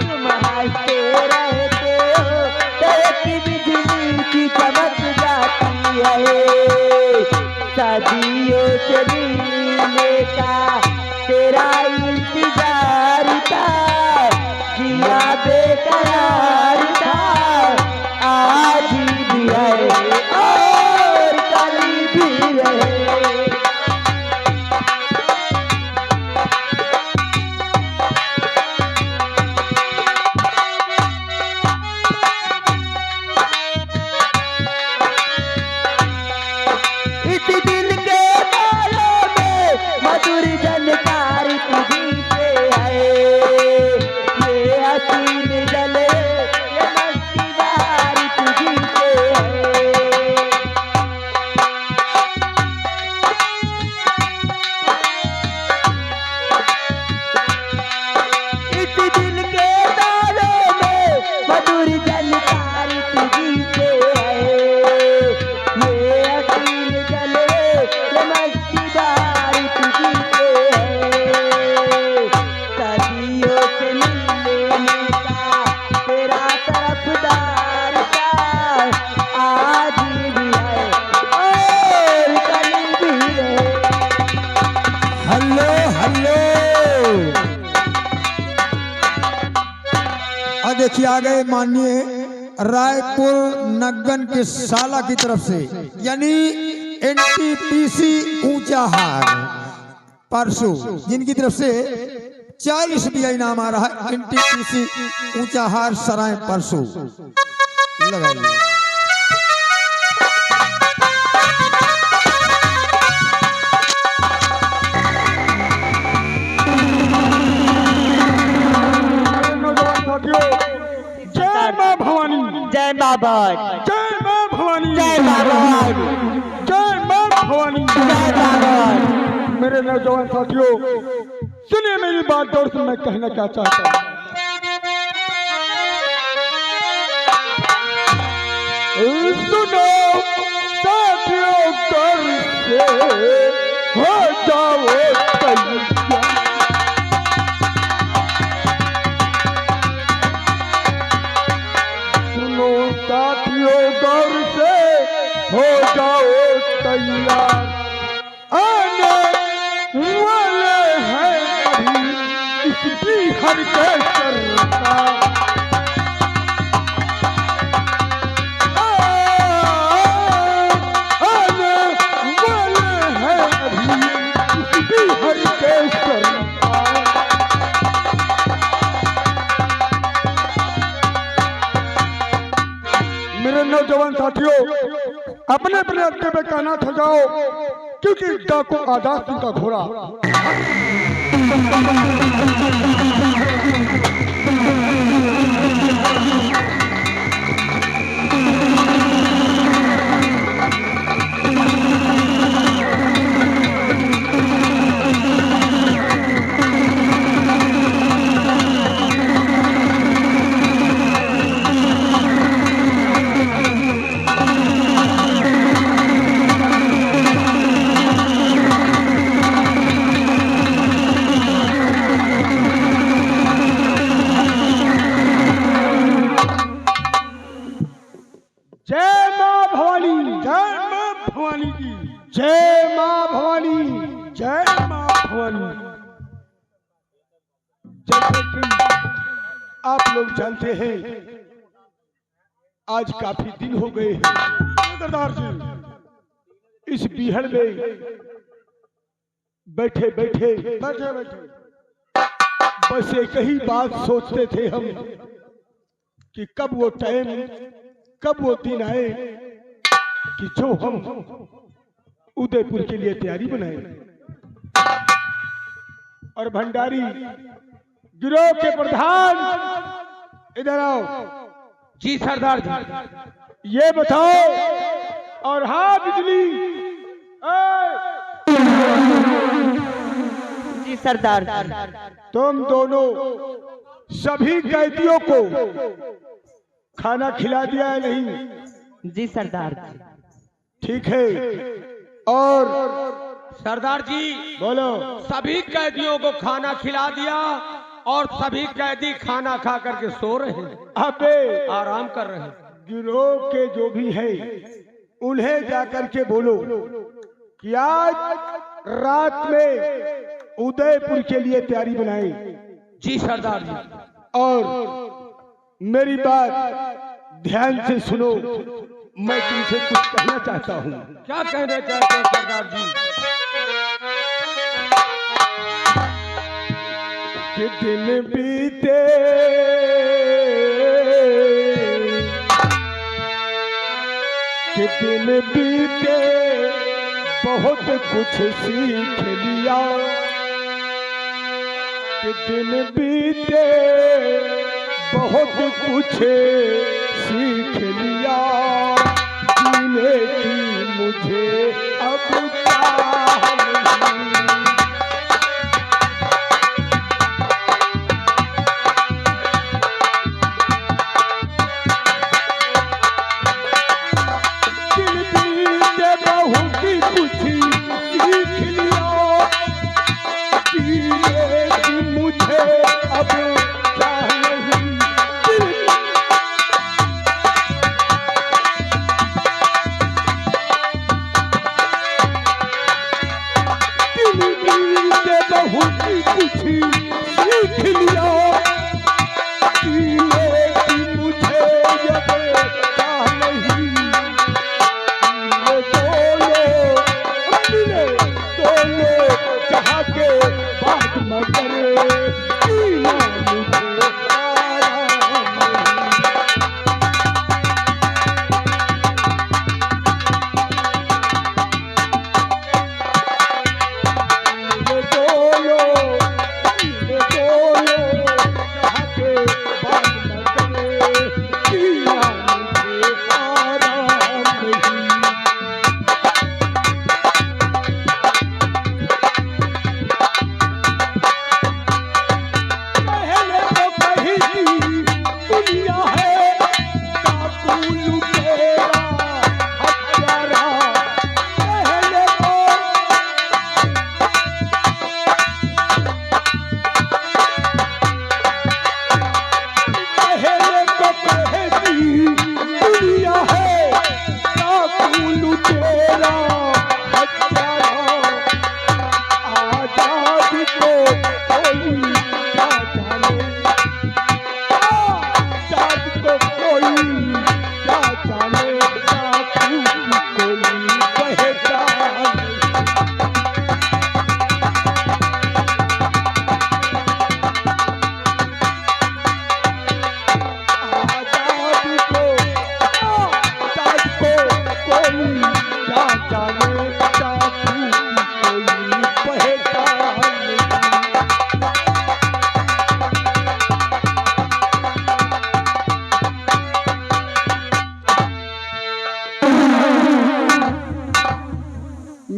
[SPEAKER 4] तुम हंसते रहते हो तो एक बिजली की चमक जाती है। सदियों से मिलने का तेरा इंतजार था, जिया बेकरार था, आज भी है और कल भी रहेगा। इस दिल के बालों में मधुर जानकारी तुझी से है। ये हसीन जले ये मस्ती बारी तुझी से है। इस दिल के बालों में मधुर जानकारी तुझी से है। ये हसीन जले ये मस्ती बारी तुझी से है। सदियों से मिलने का तेरा तरफदार था, आज भी है और कल भी रहेगा।
[SPEAKER 3] Hello hello. और देखिए आ गए माननीय रायपुर नग्गन के साला की तरफ से यानी एनटीपीसी ऊंचा हार परसों, जिनकी तरफ से 40 रुपया इनाम आ रहा है। एनटीपीसी ऊंचा हार सराय परसों लगाइए।
[SPEAKER 1] जय मां भवानी,
[SPEAKER 4] जय बाबा,
[SPEAKER 1] जय मां भवानी,
[SPEAKER 4] जय बाबा,
[SPEAKER 1] जय मां भवानी।
[SPEAKER 4] जय बाबा।
[SPEAKER 1] मेरे नौजवान साथियों, सुनिए मेरी बात और से मैं कहना क्या चाहता हूँ। सुनो साथियों, कर से हो जाओ तैयार। सुनो साथियों, कर से हो जाओ तैयार। आने वाले हैं अभी इसकी हर के सरकार। आने वाले हैं अभी इसकी हर के सरकार। मेरे नौजवान साथियों, अपने अपने अड्डे पे काना सजाओ, क्योंकि डाकू आजाद सिंह का घोड़ा
[SPEAKER 3] लेकिन आप लोग जानते हैं आज काफी दिन हो गए हैं सरदार जी इस बीहड़ में बैठे बैठे बस एक ही बात सोचते थे हम कि कब वो टाइम कब वो दिन आए कि जो हम उदयपुर के लिए तैयारी बनाए। और भंडारी गिरोह के प्रधान इधर आओ।
[SPEAKER 2] जी सरदार जी।
[SPEAKER 3] ये बताओ और हाँ बिजली
[SPEAKER 4] जी सरदार।
[SPEAKER 3] तुम दोनों सभी कैदियों को खाना खिला दिया है नहीं?
[SPEAKER 4] जी सरदार।
[SPEAKER 3] ठीक है। और
[SPEAKER 2] सरदार जी
[SPEAKER 3] बोलो।
[SPEAKER 2] सभी कैदियों को खाना खिला दिया और सभी कैदी खाना खा करके सो रहे हैं,
[SPEAKER 3] अबे
[SPEAKER 2] आराम कर रहे हैं।
[SPEAKER 3] गिरोह के जो भी है उन्हें जाकर के बोलो कि आज रात में उदयपुर के लिए तैयारी बनाए।
[SPEAKER 2] जी सरदार जी।
[SPEAKER 3] और मेरी बात ध्यान से सुनो, मैं तुमसे कुछ कहना चाहता हूँ।
[SPEAKER 2] क्या कहना चाहते हैं सरदार जी?
[SPEAKER 3] कि दिन बीते बहुत कुछ सीख लिया। कि दिन बीते बहुत कुछ सीख लिया। जीने की मुझे अब चाह नहीं।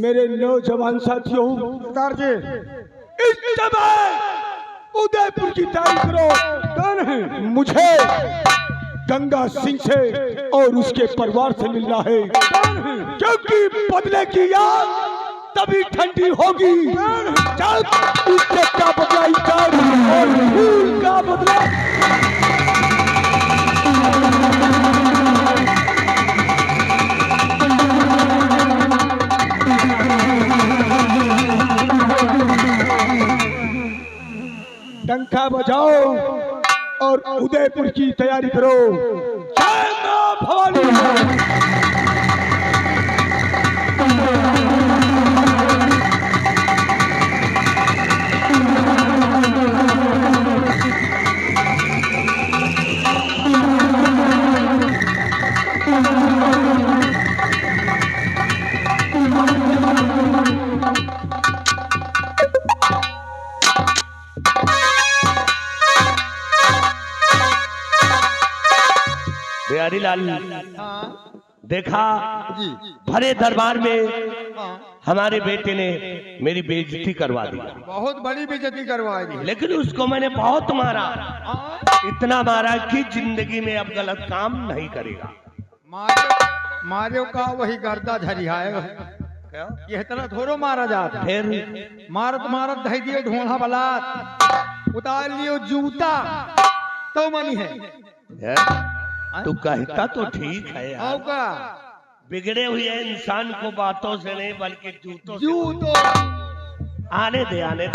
[SPEAKER 3] मेरे नौजवान साथियों, सरदार जी इस समय उदयपुर की तैयारी करो। कौन है? मुझे गंगा सिंह से और उसके परिवार से मिलना है। क्योंकि बदले की याद तभी ठंडी होगी जब उसके का बदला इनकार और फूल का बदला। डंका बजाओ और उदयपुर की तैयारी करो। जय मां भवानी।
[SPEAKER 6] बिहारी लाल देखा भरे दरबार में हमारे बेटे ने मेरी बेइज्जती करवा दी।
[SPEAKER 3] बहुत बड़ी बेइज्जती करवाई दी।
[SPEAKER 6] लेकिन उसको मैंने बहुत मारा, इतना मारा कि जिंदगी में अब गलत काम नहीं करेगा।
[SPEAKER 3] मारे का वही गर्दा झरियाएगा। ये इतना थोड़ो मारा जाता।
[SPEAKER 6] फिर
[SPEAKER 3] मारत मारत धई दियो ढोला बलात, उतार लियो जूता तो मनी है।
[SPEAKER 6] तू कहता तो ठीक है यार,
[SPEAKER 3] का
[SPEAKER 6] बिगड़े हुए इंसान को बातों से नहीं बल्कि जूतों से।
[SPEAKER 3] जूतो
[SPEAKER 6] आने दे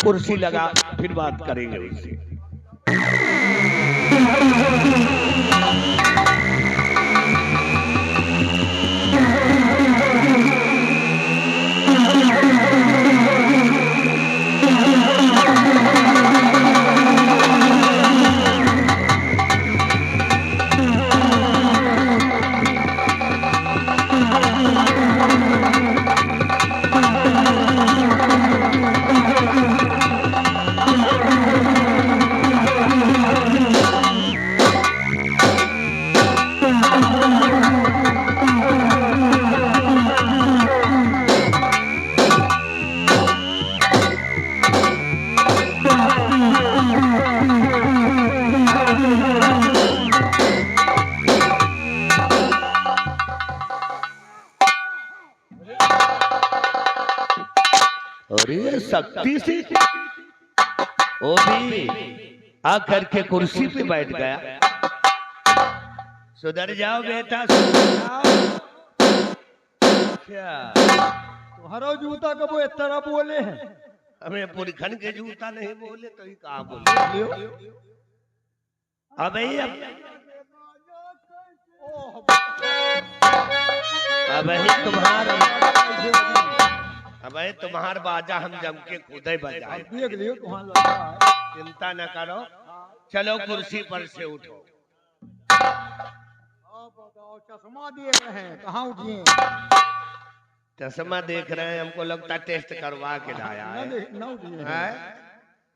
[SPEAKER 6] कुर्सी लगा, फिर बात करेंगे उससे। और ये शक्ति से वो भी आकर के कुर्सी पे बैठ गया। सुधर जाओ बेटा, सुधर जाओ। क्या
[SPEAKER 3] तुम्हारा जूता कब वो इस तरह बोले हैं?
[SPEAKER 6] हमें पुरखन के जूता नहीं बोले तो ही कहा बोले। अब तुम्हार बाजा हम जम के खुद ही बजाए। चिंता न करो, चलो कुर्सी पर से उठो।
[SPEAKER 3] चश्मा दिए हैं, कहाँ उठिए?
[SPEAKER 6] चश्मा देख रहे हैं, हमको लगता है टेस्ट करवा के लाया है।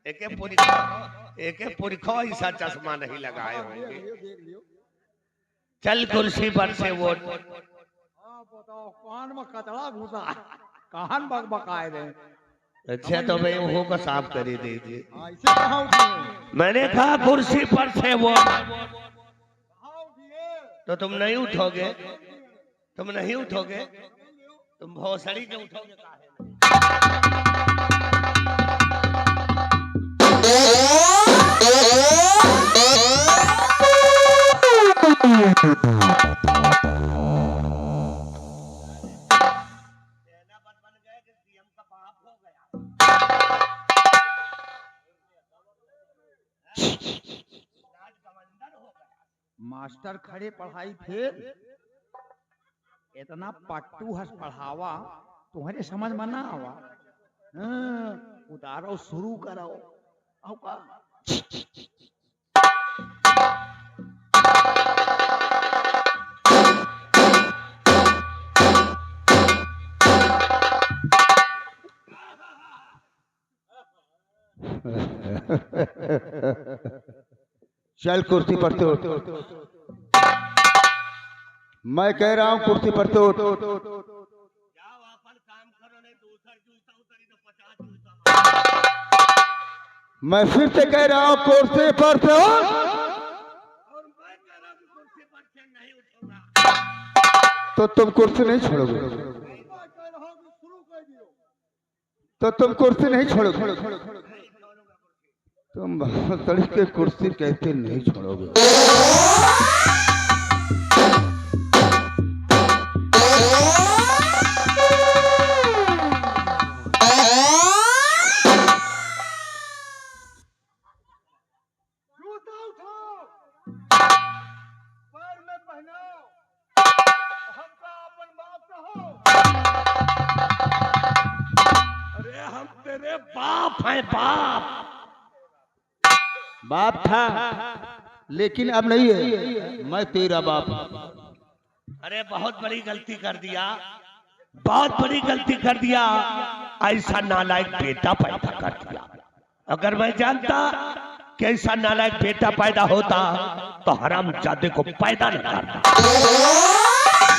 [SPEAKER 6] एक पुरखो ऐसा चश्मा नहीं लगाए होंगे। चल कुर्सी पर से वो।
[SPEAKER 3] बताओ कान में कतरा घुसा, कान बकबकाए रहे।
[SPEAKER 6] अच्छा तो मैं वो को साफ कर ही दीजिए।
[SPEAKER 3] ऐसे कहाँ उठिए?
[SPEAKER 6] मैंने कहा कुर्सी पर से वो। तो तुम नहीं उठोगे, तुम नहीं उठोगे, तुम भोसड़ी के उठोगे
[SPEAKER 3] मास्टर खड़े पढ़ाई फिर इतना पट्टू हंस पढ़ावा तुम्हारे समझ में ना आवा। उतारो शुरू करो। आओ का
[SPEAKER 7] चल कुर्सी पर से उठ। मैं कह रहा हूं कुर्सी पर से उठ। मैं फिर से कह रहा हूं कुर्सी पर से उठ। तो तुम कुर्सी नहीं छोड़ोगे, तो तुम कुर्सी नहीं छोड़ोगे। तुम भोसड़ी के कुर्सी कैसे नहीं छोड़ोगे?
[SPEAKER 6] है बाप।
[SPEAKER 7] बाप था लेकिन अब नहीं है, मैं तेरा बाप हूं।
[SPEAKER 6] अरे बहुत बड़ी गलती कर दिया, बहुत बड़ी गलती कर दिया। ऐसा नालायक बेटा पैदा कर दिया। अगर मैं जानता कि ऐसा नालायक बेटा पैदा होता तो हरामजादे को पैदा न करता।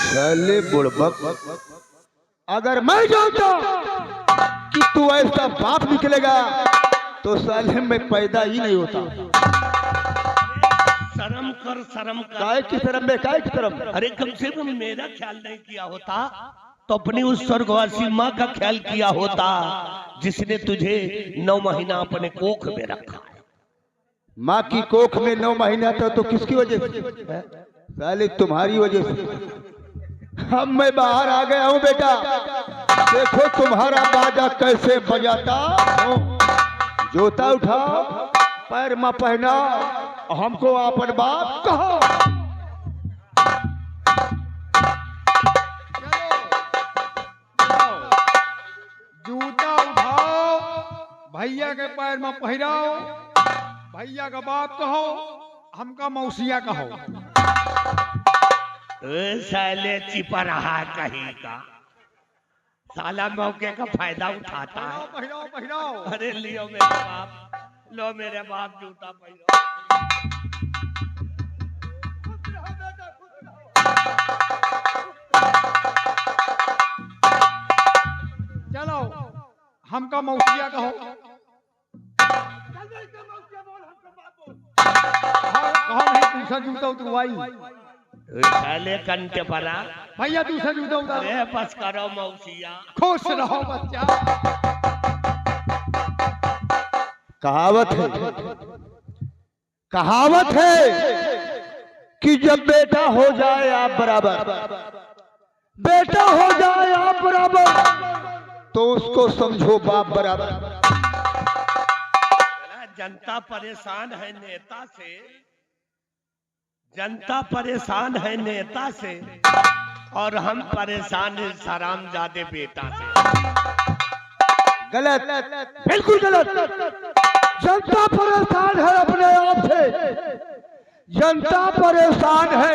[SPEAKER 7] साले बुड़बक, अगर मैं जानता कि तू ऐसा बाप निकलेगा तो साले में पैदा ही नहीं होता।
[SPEAKER 6] शर्म कर, शर्म कर।
[SPEAKER 7] काय की शर्म में, काय की शर्म?
[SPEAKER 6] अरे कम से कम मेरा ख्याल नहीं किया होता तो अपनी उस स्वर्गवासी माँ का ख्याल किया होता जिसने तुझे 9 महीना अपने कोख में रखा है।
[SPEAKER 7] माँ की कोख में 9 महीना था तो किसकी वजह से? साले तुम्हारी वजह से। अब मैं बाहर आ गया हूँ बेटा, देखो तुम्हारा बाजा कैसे बजाता हूँ। जूता उठाओ, पैर में पहना, हमको अपन बाप कहो।
[SPEAKER 3] जूता उठाओ, भैया के पैर में पहिराओ, भैया का बाप कहो, हमका मौसिया कहो।
[SPEAKER 6] साले चिपा रहा है कहीं का, साला मौके का फायदा उठाता है।
[SPEAKER 3] पहिराओ पहिराओ।
[SPEAKER 6] अरे लियो मेरे बाप, लो मेरे बाप जूता पहनो।
[SPEAKER 3] चलो हमका मौसिया कहो। कहो नहीं, दूसरा जूता उतरवाई।
[SPEAKER 6] साले कंटे परा।
[SPEAKER 3] भैया दूसरा जूता उतारो।
[SPEAKER 6] अरे बस करो मौसिया।
[SPEAKER 3] खुश रहो बच्चा।
[SPEAKER 7] कहावत है, कहावत है कि जब बेटा हो जाए आप बराबर, बेटा हो जाए आप बराबर तो उसको समझो बाप बराबर।
[SPEAKER 6] जनता परेशान है नेता से, जनता परेशान है नेता से और हम परेशान हैं हरामजादे बेटा से।
[SPEAKER 7] गलत, बिल्कुल गलत। जनता परेशान है अपने आप से, जनता परेशान है